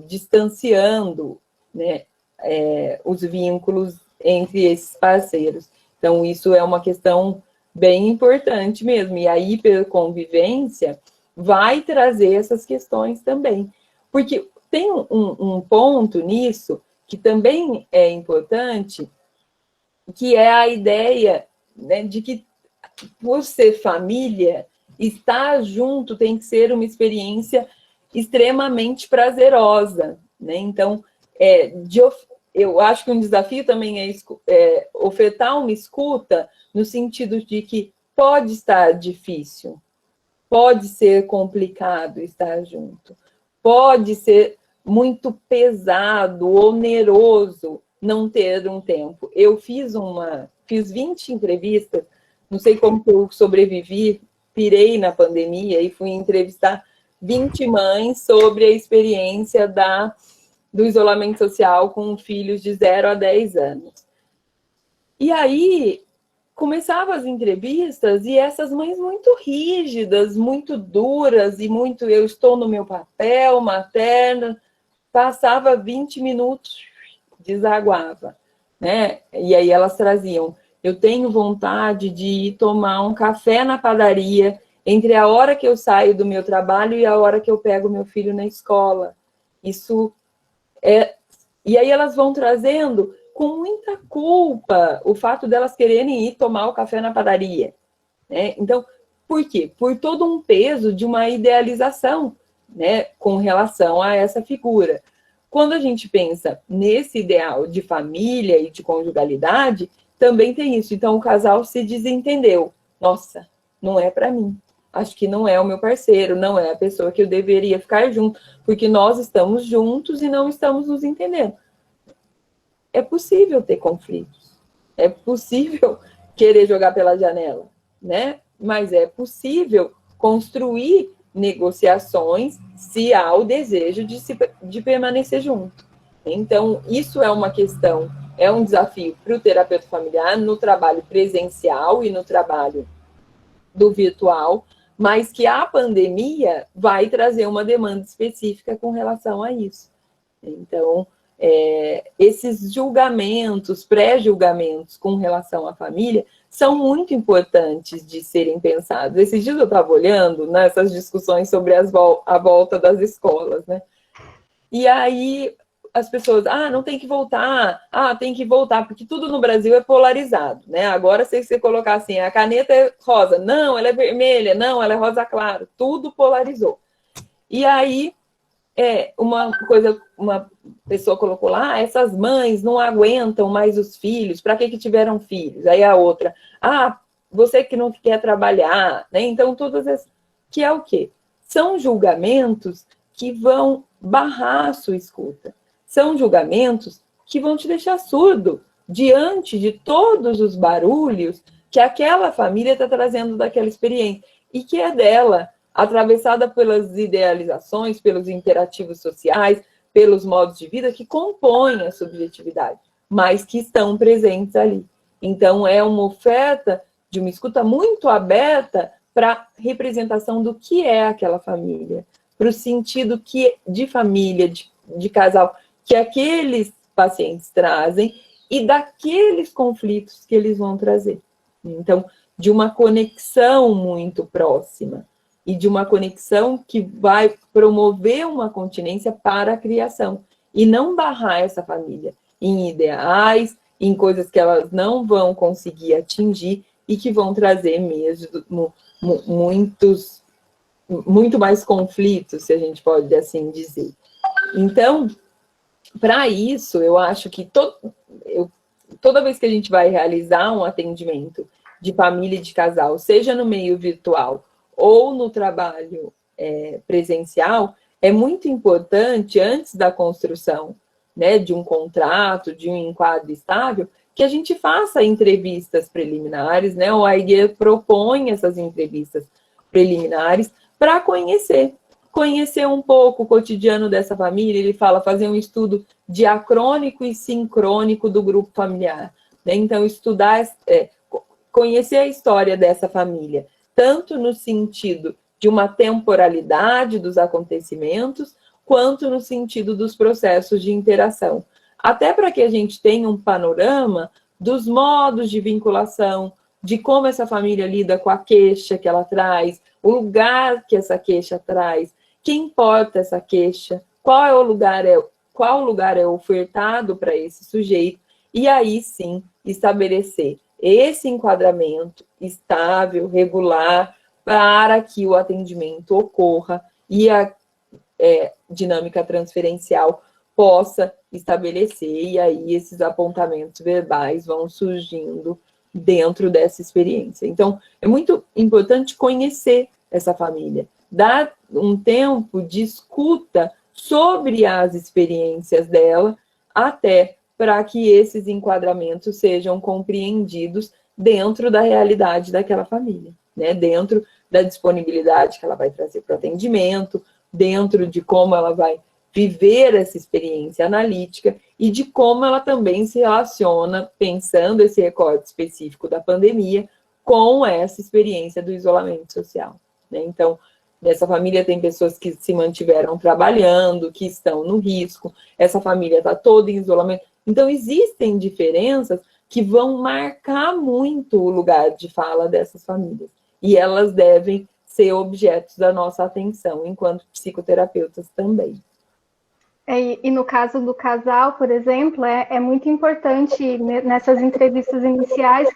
Speaker 1: distanciando, né, os vínculos entre esses parceiros. Então, isso é uma questão bem importante mesmo. E a hiperconvivência vai trazer essas questões também. Porque tem um ponto nisso que também é importante, que é a ideia, né, de que, por ser família, estar junto tem que ser uma experiência extremamente prazerosa, né? Então, eu acho que um desafio também é ofertar uma escuta no sentido de que pode estar difícil, pode ser complicado estar junto, pode ser muito pesado, oneroso não ter um tempo. Eu fiz 20 entrevistas, não sei como que eu sobrevivi, pirei na pandemia e fui entrevistar 20 mães sobre a experiência do isolamento social com filhos de 0 a 10 anos. E aí, começava as entrevistas e essas mães muito rígidas, muito duras e muito eu estou no meu papel materna, passava 20 minutos, desaguava, né? E aí elas traziam, eu tenho vontade de ir tomar um café na padaria entre a hora que eu saio do meu trabalho e a hora que eu pego meu filho na escola. Isso é... E aí elas vão trazendo com muita culpa o fato delas quererem ir tomar o café na padaria, né? Então, por quê? Por todo um peso de uma idealização, né, com relação a essa figura. Quando a gente pensa nesse ideal de família e de conjugalidade, também tem isso. Então, o casal se desentendeu. Nossa, não é para mim. Acho que não é o meu parceiro, não é a pessoa que eu deveria ficar junto, porque nós estamos juntos e não estamos nos entendendo. É possível ter conflitos, é possível querer jogar pela janela, né? Mas é possível construir negociações se há o desejo de permanecer junto. Então, isso é uma questão, é um desafio para o terapeuta familiar no trabalho presencial e no trabalho do virtual, mas que a pandemia vai trazer uma demanda específica com relação a isso. Então, esses julgamentos, pré-julgamentos com relação à família, são muito importantes de serem pensados. Esses dias eu estava olhando nessas discussões sobre a volta das escolas, né? E aí as pessoas, não tem que voltar, tem que voltar, porque tudo no Brasil é polarizado, né? Agora, se você colocar assim, a caneta é rosa, não, ela é vermelha, não, ela é rosa claro, tudo polarizou. E aí, uma pessoa colocou lá, essas mães não aguentam mais os filhos, para que tiveram filhos? Aí a outra, você que não quer trabalhar, né? Então, todas essas, que é o quê? São julgamentos que vão barrar a sua escuta. São julgamentos que vão te deixar surdo diante de todos os barulhos que aquela família está trazendo daquela experiência e que é dela, atravessada pelas idealizações, pelos interativos sociais, pelos modos de vida que compõem a subjetividade, mas que estão presentes ali. Então, é uma oferta de uma escuta muito aberta para a representação do que é aquela família, para o sentido de família, de casal, que aqueles pacientes trazem e daqueles conflitos que eles vão trazer. Então, de uma conexão muito próxima e de uma conexão que vai promover uma continência para a criação e não barrar essa família em ideais, em coisas que elas não vão conseguir atingir e que vão trazer mesmo muito mais conflitos, se a gente pode assim dizer. Então, para isso, eu acho que toda vez que a gente vai realizar um atendimento de família e de casal, seja no meio virtual ou no trabalho presencial, é muito importante, antes da construção, né, de um contrato, de um enquadro estável, que a gente faça entrevistas preliminares, né? O Aiger propõe essas entrevistas preliminares para conhecer um pouco o cotidiano dessa família. Ele fala fazer um estudo diacrônico e sincrônico do grupo familiar, né? Então, estudar, conhecer a história dessa família, tanto no sentido de uma temporalidade dos acontecimentos, quanto no sentido dos processos de interação. Até para que a gente tenha um panorama dos modos de vinculação, de como essa família lida com a queixa que ela traz, o lugar que essa queixa traz, quem importa essa queixa, qual lugar é ofertado para esse sujeito, e aí sim estabelecer esse enquadramento estável, regular, para que o atendimento ocorra e a dinâmica transferencial possa estabelecer, e aí esses apontamentos verbais vão surgindo dentro dessa experiência. Então, é muito importante conhecer essa família, dar um tempo de escuta sobre as experiências dela, até para que esses enquadramentos sejam compreendidos dentro da realidade daquela família, né? Dentro da disponibilidade que ela vai trazer para o atendimento, dentro de como ela vai viver essa experiência analítica e de como ela também se relaciona, pensando esse recorte específico da pandemia, com essa experiência do isolamento social, né? Então, nessa família tem pessoas que se mantiveram trabalhando, que estão no risco, essa família está toda em isolamento. Então, existem diferenças que vão marcar muito o lugar de fala dessas famílias. E elas devem ser objetos da nossa atenção, enquanto psicoterapeutas também.
Speaker 2: E no caso do casal, por exemplo, é muito importante nessas entrevistas iniciais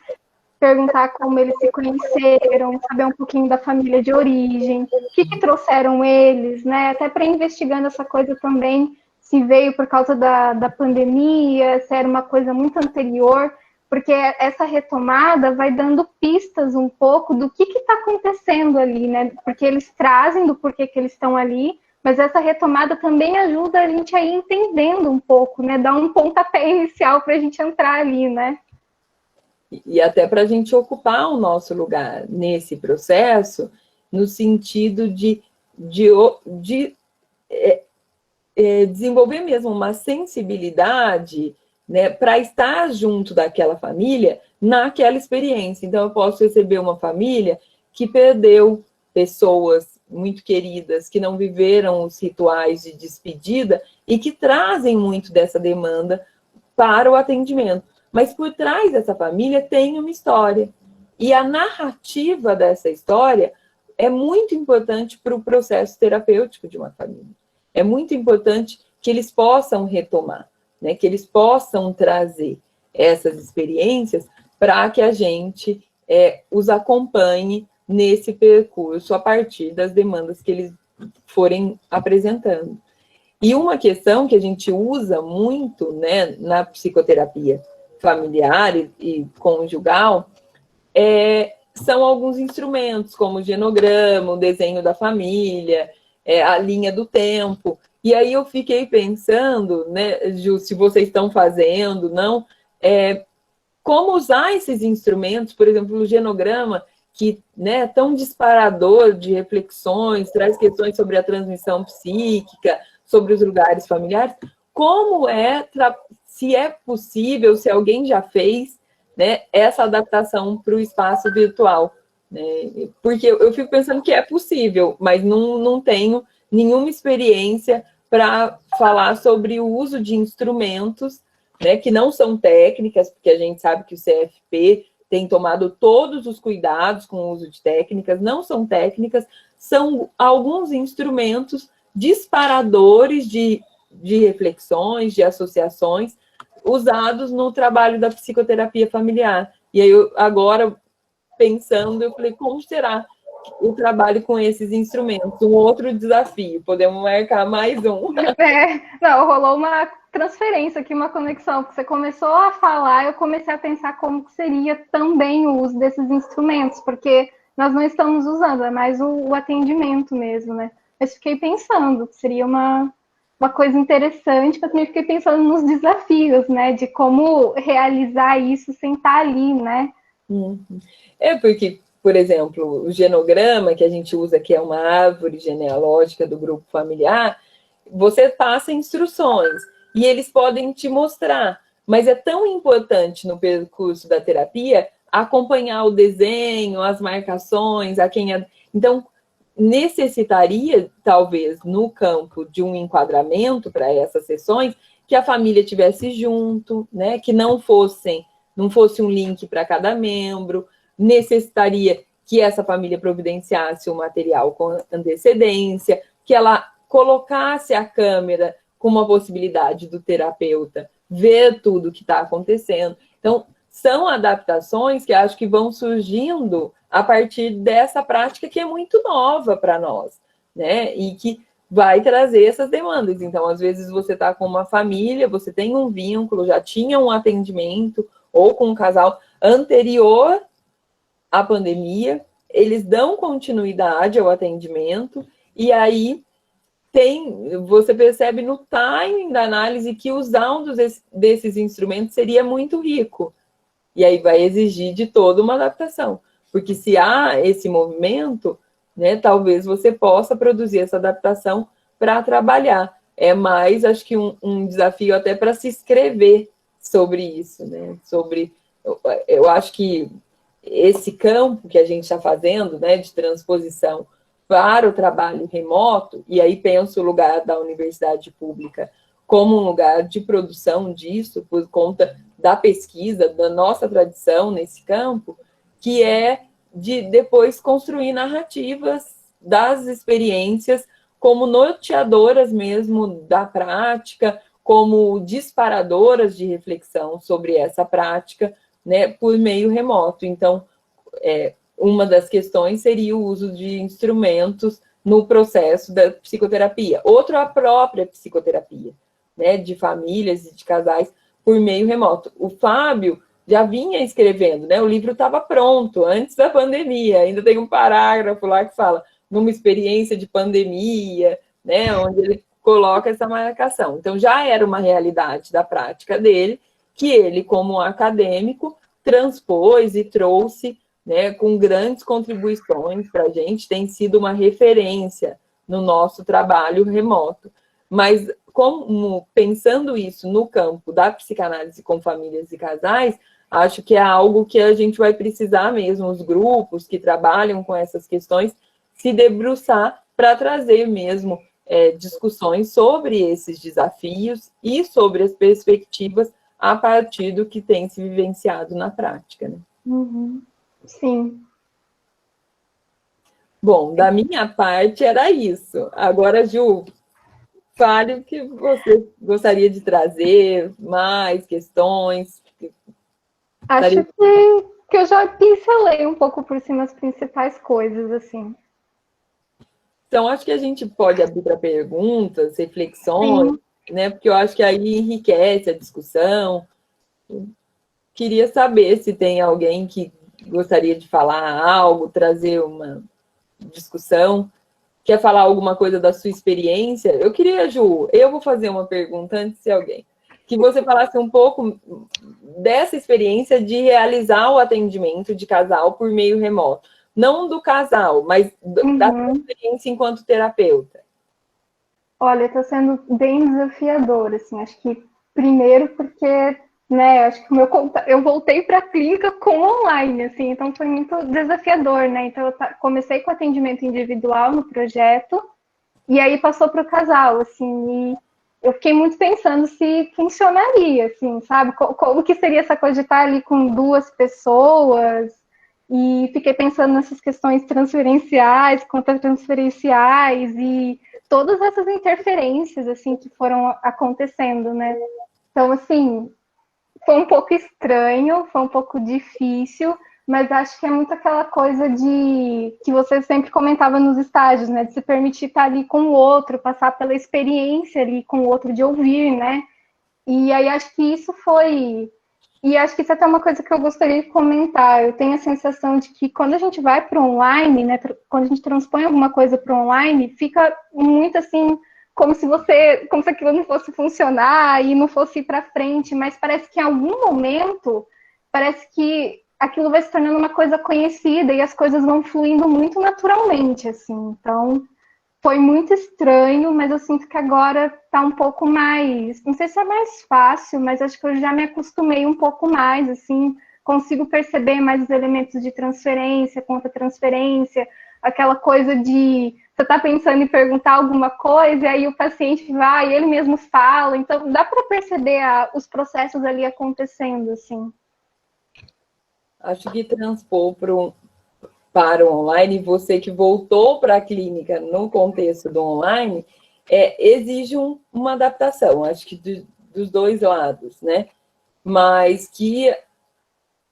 Speaker 2: perguntar como eles se conheceram, saber um pouquinho da família de origem, o que trouxeram eles, né? Até para investigando essa coisa também, se veio por causa da pandemia, se era uma coisa muito anterior, porque essa retomada vai dando pistas um pouco do que está acontecendo ali, né? Porque eles trazem do porquê que eles estão ali, mas essa retomada também ajuda a gente a ir entendendo um pouco, né? Dar um pontapé inicial para a gente entrar ali, né?
Speaker 1: E até para a gente ocupar o nosso lugar nesse processo, no sentido de desenvolver mesmo uma sensibilidade, né, para estar junto daquela família naquela experiência. Então, eu posso receber uma família que perdeu pessoas muito queridas, que não viveram os rituais de despedida e que trazem muito dessa demanda para o atendimento. Mas por trás dessa família tem uma história. E a narrativa dessa história é muito importante para o processo terapêutico de uma família. É muito importante que eles possam retomar, né? Que eles possam trazer essas experiências para que a gente os acompanhe nesse percurso a partir das demandas que eles forem apresentando. E uma questão que a gente usa muito, né, na psicoterapia familiar e conjugal são alguns instrumentos, como o genograma, o desenho da família, a linha do tempo. E aí eu fiquei pensando, né, Ju, se vocês estão fazendo, não, como usar esses instrumentos, por exemplo, o genograma, que é tão disparador de reflexões, traz questões sobre a transmissão psíquica, sobre os lugares familiares, como se é possível, se alguém já fez, né, essa adaptação para o espaço virtual, né? Porque eu fico pensando que é possível, mas não tenho nenhuma experiência para falar sobre o uso de instrumentos, né, que não são técnicas, porque a gente sabe que o CFP tem tomado todos os cuidados com o uso de técnicas, não são técnicas, são alguns instrumentos disparadores de reflexões, de associações, usados no trabalho da psicoterapia familiar. E aí, agora, pensando, eu falei, como será o trabalho com esses instrumentos? Um outro desafio, podemos marcar mais um.
Speaker 2: Não, rolou uma transferência aqui, uma conexão, que você começou a falar, eu comecei a pensar como que seria também o uso desses instrumentos, porque nós não estamos usando, é mais o atendimento mesmo, né? Mas fiquei pensando que seria uma coisa interessante, mas também fiquei pensando nos desafios, né? De como realizar isso sem estar ali, né?
Speaker 1: Porque, por exemplo, o genograma que a gente usa, que é uma árvore genealógica do grupo familiar, você passa instruções e eles podem te mostrar, mas é tão importante no percurso da terapia acompanhar o desenho, as marcações, Então, necessitaria, talvez, no campo de um enquadramento para essas sessões, que a família estivesse junto, né? Que não fosse um link para cada membro, necessitaria que essa família providenciasse o material com antecedência, que ela colocasse a câmera com uma possibilidade do terapeuta ver tudo o que está acontecendo. Então, são adaptações que acho que vão surgindo a partir dessa prática que é muito nova para nós, né? E que vai trazer essas demandas. Então, às vezes, você está com uma família, você tem um vínculo, já tinha um atendimento, ou com um casal anterior à pandemia, eles dão continuidade ao atendimento, e aí você percebe no timing da análise que usar um desses instrumentos seria muito rico. E aí vai exigir de toda uma adaptação. Porque se há esse movimento, né, talvez você possa produzir essa adaptação para trabalhar. É mais, acho que um desafio até para se escrever sobre isso, né? Eu acho que esse campo que a gente está fazendo, né, de transposição para o trabalho remoto, e aí penso o lugar da universidade pública como um lugar de produção disso, por conta da pesquisa, da nossa tradição nesse campo, que é de depois construir narrativas das experiências como norteadoras mesmo da prática, como disparadoras de reflexão sobre essa prática, né, por meio remoto. Então, uma das questões seria o uso de instrumentos no processo da psicoterapia. Outra, a própria psicoterapia, né, de famílias e de casais por meio remoto. O Fábio já vinha escrevendo, né? O livro estava pronto antes da pandemia. Ainda tem um parágrafo lá que fala numa experiência de pandemia, né? Onde ele coloca essa marcação. Então já era uma realidade da prática dele que ele, como acadêmico, transpôs e trouxe, né? Com grandes contribuições para a gente. Tem sido uma referência no nosso trabalho remoto. Mas como pensando isso no campo da psicanálise com famílias e casais, acho que é algo que a gente vai precisar mesmo, os grupos que trabalham com essas questões, se debruçar para trazer mesmo discussões sobre esses desafios e sobre as perspectivas a partir do que tem se vivenciado na prática, né?
Speaker 2: Uhum. Sim.
Speaker 1: Bom, da minha parte era isso. Agora, Ju, fale o que você gostaria de trazer, mais questões.
Speaker 2: Acho que eu já pincelei um pouco por cima as principais coisas, assim.
Speaker 1: Então, acho que a gente pode abrir para perguntas, reflexões, né? Porque eu acho que aí enriquece a discussão. Queria saber se tem alguém que gostaria de falar algo, trazer uma discussão. Quer falar alguma coisa da sua experiência? Eu queria, Ju, eu vou fazer uma pergunta antes de alguém. Que você falasse um pouco dessa experiência de realizar o atendimento de casal por meio remoto. Não do casal, mas da sua experiência enquanto terapeuta.
Speaker 2: Olha, está sendo bem desafiador, assim, acho que primeiro porque, né, acho que eu voltei para a clínica com online, assim, então foi muito desafiador, né, então eu comecei com atendimento individual no projeto, e aí passou para o casal, assim, e eu fiquei muito pensando se funcionaria, assim, sabe, como que seria essa coisa de estar ali com duas pessoas, e fiquei pensando nessas questões transferenciais, contra-transferenciais, e todas essas interferências, assim, que foram acontecendo, né? Então, assim, foi um pouco estranho, foi um pouco difícil, mas acho que é muito aquela coisa de que você sempre comentava nos estágios, né? De se permitir estar ali com o outro, passar pela experiência ali com o outro, de ouvir, né? E aí acho que isso foi. E acho que isso é até uma coisa que eu gostaria de comentar. Eu tenho a sensação de que quando a gente vai para o online, né, quando a gente transpõe alguma coisa para o online, fica muito assim, como se aquilo não fosse funcionar e não fosse ir para frente, mas parece que em algum momento, parece que aquilo vai se tornando uma coisa conhecida e as coisas vão fluindo muito naturalmente, assim. Então, foi muito estranho, mas eu sinto que agora tá um pouco mais. Não sei se é mais fácil, mas acho que eu já me acostumei um pouco mais, assim, consigo perceber mais os elementos de transferência, contra-transferência, aquela coisa de você tá pensando em perguntar alguma coisa, e aí o paciente vai, ele mesmo fala, então dá para perceber os processos ali acontecendo, assim.
Speaker 1: Acho que transpor para o online, você que voltou para a clínica no contexto do online, exige uma adaptação, acho que dos dois lados, né? Mas que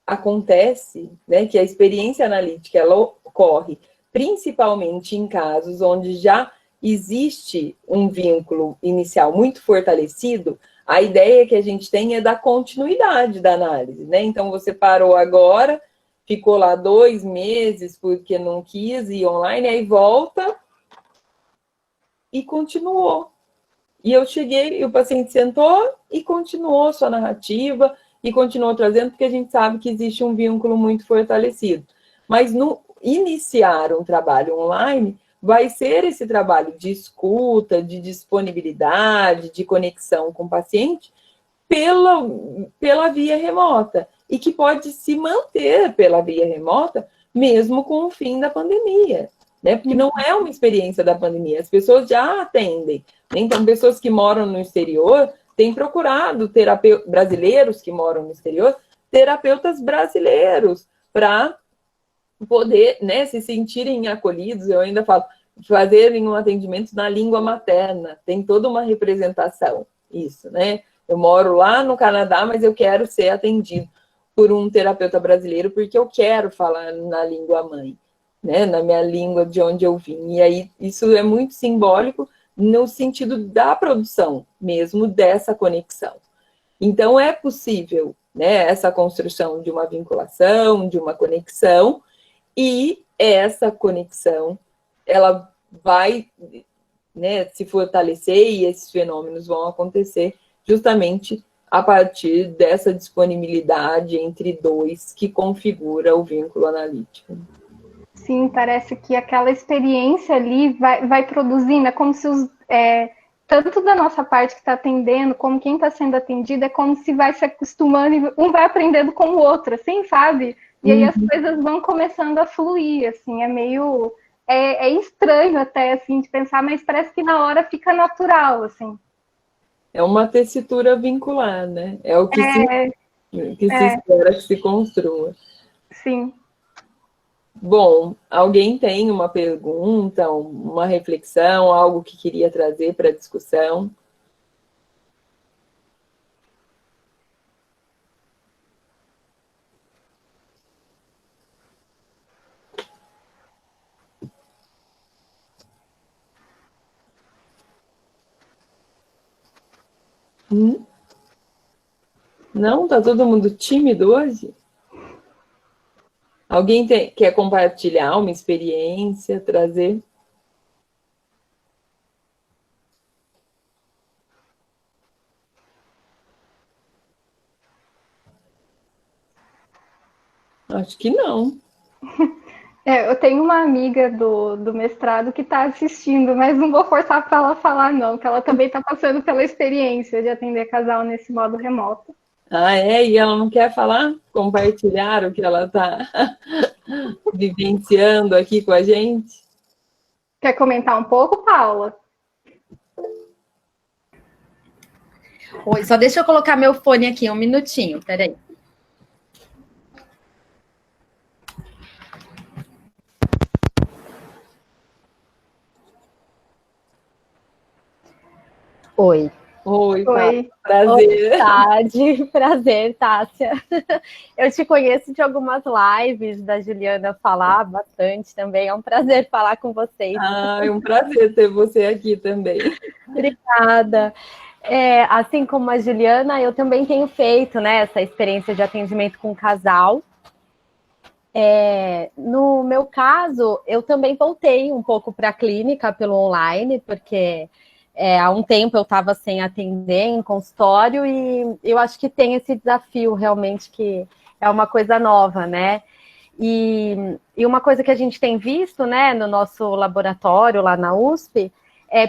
Speaker 1: acontece, né, que a experiência analítica ela ocorre principalmente em casos onde já existe um vínculo inicial muito fortalecido. A ideia que a gente tem é da continuidade da análise, né? Então você parou agora, ficou lá 2 meses porque não quis ir online, aí volta e continuou. E eu cheguei, e o paciente sentou e continuou sua narrativa, e continuou trazendo, porque a gente sabe que existe um vínculo muito fortalecido. Mas no iniciar um trabalho online, vai ser esse trabalho de escuta, de disponibilidade, de conexão com o paciente, pela via remota, e que pode se manter pela via remota, mesmo com o fim da pandemia, né? Porque não é uma experiência da pandemia, as pessoas já atendem. Então, pessoas que moram no exterior têm procurado brasileiros que moram no exterior, terapeutas brasileiros, para poder, né, se sentirem acolhidos. Eu ainda falo, fazerem um atendimento na língua materna, tem toda uma representação, isso, né? Eu moro lá no Canadá, mas eu quero ser atendido por um terapeuta brasileiro, porque eu quero falar na língua mãe, né? Na minha língua de onde eu vim. E aí, isso é muito simbólico no sentido da produção mesmo, dessa conexão. Então, é possível, né, essa construção de uma vinculação, de uma conexão, e essa conexão, ela vai, né, se fortalecer, e esses fenômenos vão acontecer justamente a partir dessa disponibilidade entre dois que configura o vínculo analítico.
Speaker 2: Sim, parece que aquela experiência ali vai produzindo, é como se tanto da nossa parte que está atendendo, como quem está sendo atendido, é como se vai se acostumando e um vai aprendendo com o outro, assim, sabe? E aí as coisas vão começando a fluir, assim, é meio... É estranho até, assim, de pensar, mas parece que na hora fica natural, assim.
Speaker 1: É uma tessitura vincular, né? É o que se espera que se construa.
Speaker 2: Sim.
Speaker 1: Bom, alguém tem uma pergunta, uma reflexão, algo que queria trazer para a discussão? Não? Tá todo mundo tímido hoje? Alguém quer compartilhar uma experiência, trazer? Acho que não.
Speaker 2: Eu tenho uma amiga do mestrado que está assistindo, mas não vou forçar para ela falar, não, que ela também está passando pela experiência de atender casal nesse modo remoto.
Speaker 1: Ah, é? E ela não quer falar? Compartilhar o que ela está vivenciando aqui com a gente?
Speaker 2: Quer comentar um pouco, Paula?
Speaker 3: Oi, só deixa eu colocar meu fone aqui, um minutinho, peraí. Oi.
Speaker 1: Oi,
Speaker 2: Oi.
Speaker 1: Prazer.
Speaker 3: Boa tarde, prazer, Tássia. Eu te conheço de algumas lives da Juliana falar bastante também. É um prazer falar com vocês.
Speaker 1: É um prazer ter você aqui também.
Speaker 3: Obrigada. Assim como a Juliana, eu também tenho feito, né, essa experiência de atendimento com casal. No meu caso, eu também voltei um pouco para a clínica pelo online, porque há um tempo eu estava sem atender em consultório e eu acho que tem esse desafio realmente que é uma coisa nova, né? E uma coisa que a gente tem visto, né, no nosso laboratório lá na USP,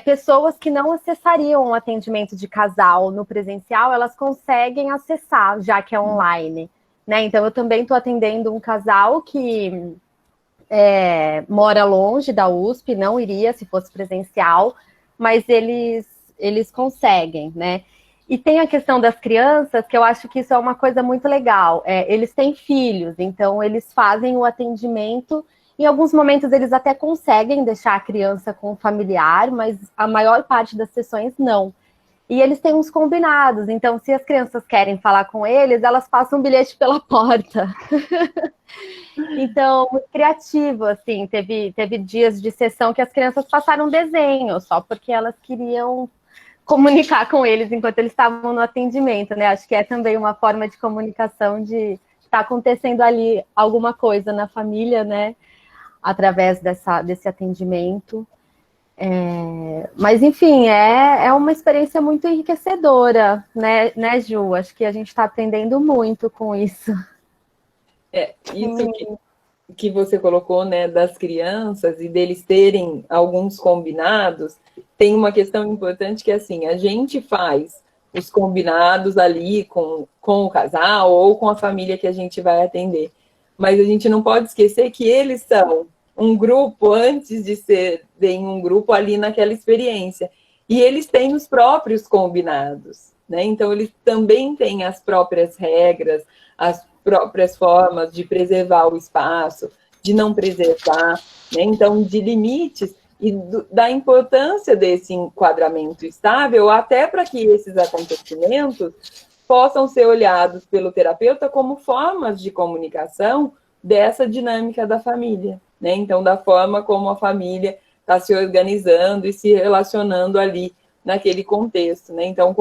Speaker 3: pessoas que não acessariam um atendimento de casal no presencial, elas conseguem acessar, já que é online, né? Então, eu também estou atendendo um casal que mora longe da USP, não iria se fosse presencial, mas eles conseguem, né? E tem a questão das crianças, que eu acho que isso é uma coisa muito legal. Eles têm filhos, então eles fazem o atendimento. Em alguns momentos eles até conseguem deixar a criança com o familiar, mas a maior parte das sessões não. E eles têm uns combinados, então se as crianças querem falar com eles, elas passam um bilhete pela porta. Então, muito criativo, assim, teve dias de sessão que as crianças passaram desenho, só porque elas queriam comunicar com eles enquanto eles estavam no atendimento, né? Acho que é também uma forma de comunicação de estar acontecendo ali alguma coisa na família, né? Através desse atendimento. Mas, enfim, é uma experiência muito enriquecedora, né, Ju? Acho que a gente está aprendendo muito com isso.
Speaker 1: Isso que você colocou, né, das crianças e deles terem alguns combinados, tem uma questão importante que é assim, a gente faz os combinados ali com o casal ou com a família que a gente vai atender, mas a gente não pode esquecer que eles são um grupo antes de serem um grupo ali naquela experiência, e eles têm os próprios combinados, né? Então eles também têm as próprias regras, as próprias formas de preservar o espaço, de não preservar, né? Então, de limites e da importância desse enquadramento estável, até para que esses acontecimentos possam ser olhados pelo terapeuta como formas de comunicação dessa dinâmica da família, né? Então, da forma como a família está se organizando e se relacionando ali naquele contexto, né? Então,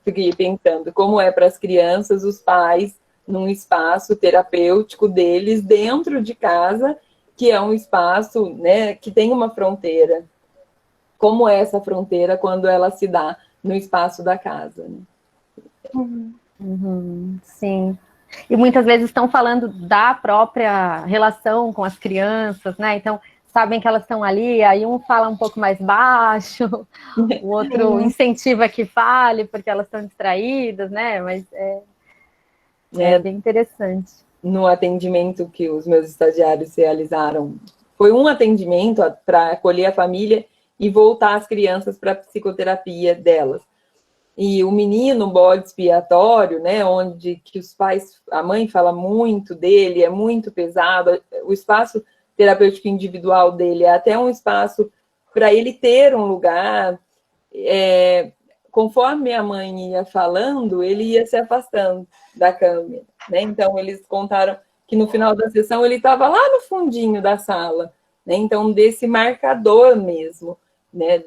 Speaker 1: fiquei pensando, como é para as crianças, os pais num espaço terapêutico deles dentro de casa, que é um espaço, né, que tem uma fronteira. Como é essa fronteira quando ela se dá no espaço da casa, né?
Speaker 3: Sim. E muitas vezes estão falando da própria relação com as crianças, né? Então, sabem que elas estão ali, aí um fala um pouco mais baixo, o outro incentiva que fale, porque elas estão distraídas, né? Mas é bem interessante.
Speaker 1: No atendimento que os meus estagiários realizaram, foi um atendimento para acolher a família e voltar as crianças para a psicoterapia delas. E o menino, bode expiatório, né, onde que os pais, a mãe fala muito dele, é muito pesado, o espaço terapêutico individual dele é até um espaço para ele ter um lugar. Conforme a mãe ia falando, ele ia se afastando da câmera, né? Então, eles contaram que no final da sessão ele estava lá no fundinho da sala, né? Então, desse marcador mesmo, né?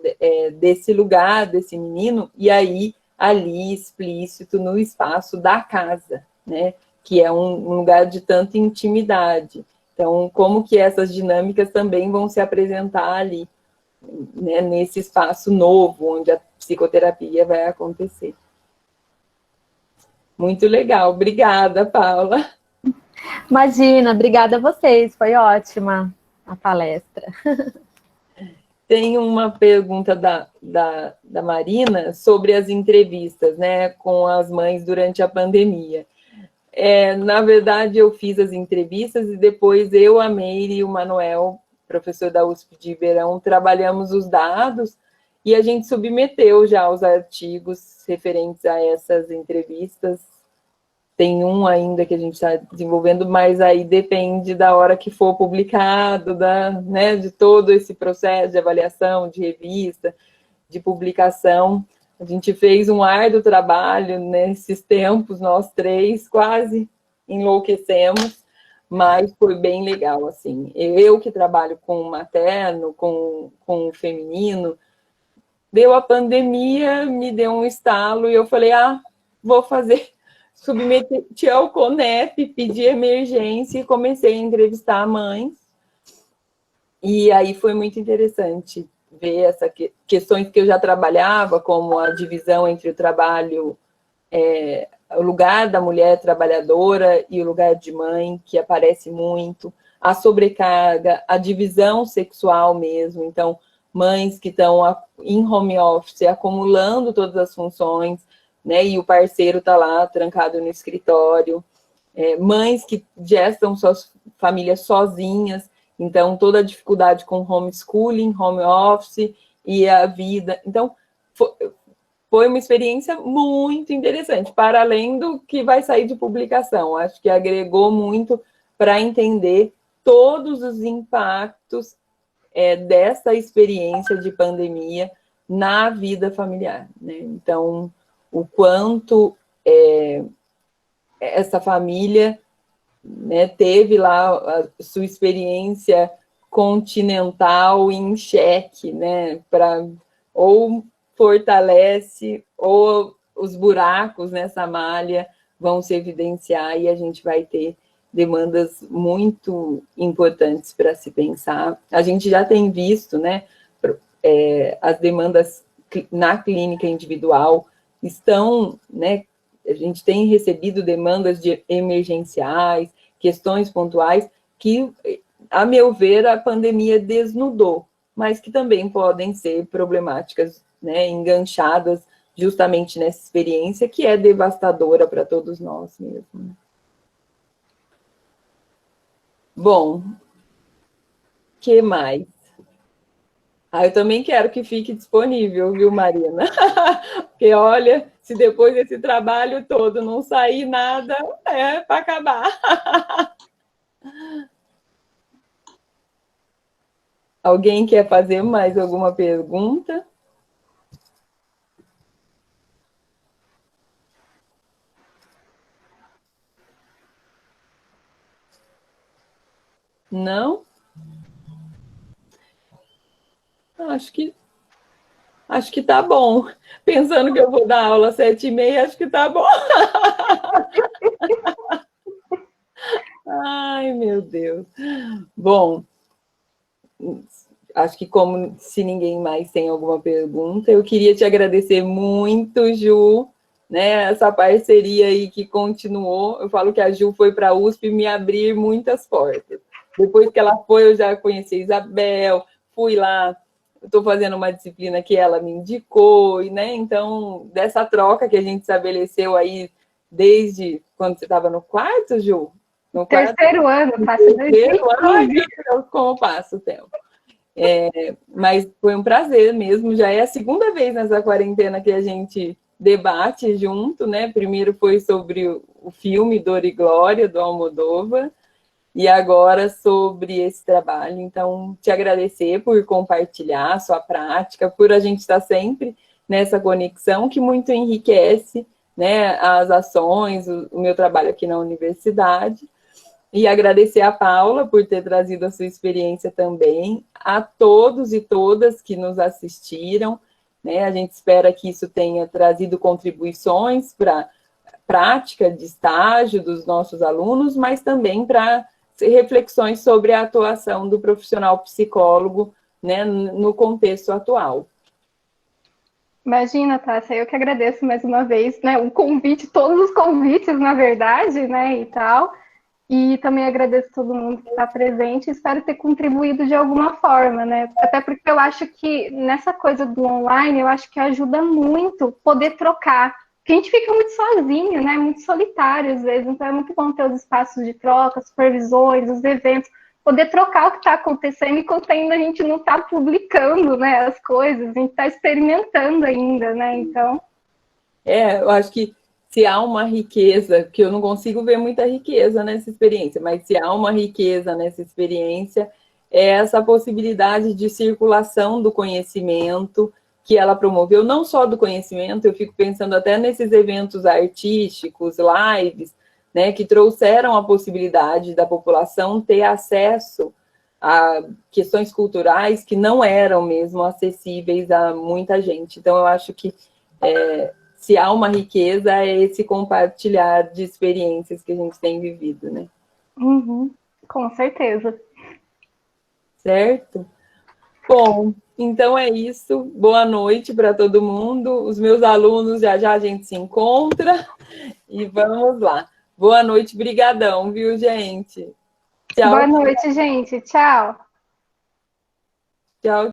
Speaker 1: Desse lugar, desse menino, e aí, ali, explícito, no espaço da casa, né? Que é um lugar de tanta intimidade. Então, como que essas dinâmicas também vão se apresentar ali, né, nesse espaço novo, onde a psicoterapia vai acontecer. Muito legal. Obrigada, Paula.
Speaker 3: Imagina, obrigada a vocês, foi ótima a palestra.
Speaker 1: Tem uma pergunta da Marina sobre as entrevistas, né, com as mães durante a pandemia. Na verdade, eu fiz as entrevistas e depois eu, a Meire e o Manuel, professor da USP de Ribeirão, trabalhamos os dados e a gente submeteu já os artigos referentes a essas entrevistas. Tem um ainda que a gente está desenvolvendo, mas aí depende da hora que for publicado, né, de todo esse processo de avaliação, de revista, de publicação. A gente fez um árduo trabalho nesses tempos, nós três quase enlouquecemos, mas foi bem legal, assim. Eu que trabalho com o materno, com o feminino, deu a pandemia, me deu um estalo e eu falei, vou fazer, submeti ao CONEP, pedi emergência e comecei a entrevistar mães. E aí foi muito interessante ver essas questões que eu já trabalhava, como a divisão entre o trabalho, o lugar da mulher trabalhadora e o lugar de mãe, que aparece muito, a sobrecarga, a divisão sexual mesmo. Então, mães que estão em home office, acumulando todas as funções, né, e o parceiro está lá trancado no escritório. Mães que gestam suas famílias sozinhas, então toda a dificuldade com homeschooling, home office e a vida. Então, foi uma experiência muito interessante, para além do que vai sair de publicação. Acho que agregou muito para entender todos os impactos dessa experiência de pandemia na vida familiar, né? Então, o quanto essa família, né, teve lá a sua experiência continental em xeque, né, ou fortalece, ou os buracos nessa malha vão se evidenciar e a gente vai ter demandas muito importantes para se pensar. A gente já tem visto, né, as demandas na clínica individual estão, né, a gente tem recebido demandas emergenciais, questões pontuais, que, a meu ver, a pandemia desnudou, mas que também podem ser problemáticas, né, enganchadas justamente nessa experiência que é devastadora para todos nós mesmo. Bom, que mais? Eu também quero que fique disponível, viu, Marina? Porque, olha, se depois desse trabalho todo não sair nada, é para acabar. Alguém quer fazer mais alguma pergunta? Não? Acho que tá bom. Pensando que eu vou dar aula às 7h30, acho que tá bom. Ai, meu Deus. Bom, acho que como se ninguém mais tem alguma pergunta, eu queria te agradecer muito, Ju, né? Essa parceria aí que continuou. Eu falo que a Ju foi para a USP me abrir muitas portas. Depois que ela foi, eu já conheci a Isabel, fui lá, estou fazendo uma disciplina que ela me indicou, né? Então, dessa troca que a gente estabeleceu aí desde quando você estava no quarto, Ju? No
Speaker 2: terceiro ano, passa
Speaker 1: terceiro ano, ai, meu Deus, como passa o tempo. Mas foi um prazer mesmo, já é a segunda vez nessa quarentena que a gente debate junto, né? Primeiro foi sobre o filme Dor e Glória, do Almodóvar, e agora sobre esse trabalho. Então, te agradecer por compartilhar a sua prática, por a gente estar sempre nessa conexão que muito enriquece, né, as ações, o meu trabalho aqui na universidade. E agradecer a Paula por ter trazido a sua experiência também, a todos e todas que nos assistiram, né? A gente espera que isso tenha trazido contribuições para a prática de estágio dos nossos alunos, mas também para reflexões sobre a atuação do profissional psicólogo, né, no contexto atual.
Speaker 2: Imagina, Tássia, eu que agradeço mais uma vez, né, o convite, todos os convites, na verdade, né, e tal. E também agradeço a todo mundo que está presente e espero ter contribuído de alguma forma, né? Até porque eu acho que nessa coisa do online, eu acho que ajuda muito poder trocar. Porque a gente fica muito sozinho, né? Muito solitário às vezes, então é muito bom ter os espaços de troca, supervisores, os eventos, poder trocar o que está acontecendo enquanto ainda a gente não está publicando, né, as coisas, a gente está experimentando ainda, né? Então.
Speaker 1: Eu acho que se há uma riqueza, que eu não consigo ver muita riqueza nessa experiência, mas se há uma riqueza nessa experiência, é essa possibilidade de circulação do conhecimento que ela promoveu, não só do conhecimento, eu fico pensando até nesses eventos artísticos, lives, né, que trouxeram a possibilidade da população ter acesso a questões culturais que não eram mesmo acessíveis a muita gente. Então, eu acho que se há uma riqueza, é esse compartilhar de experiências que a gente tem vivido, né?
Speaker 2: Uhum, com certeza.
Speaker 1: Certo? Bom, então é isso. Boa noite para todo mundo. Os meus alunos, já já a gente se encontra. E vamos lá. Boa noite, brigadão, viu, gente? Tchau.
Speaker 2: Boa noite, gente. Tchau.
Speaker 1: Tchau.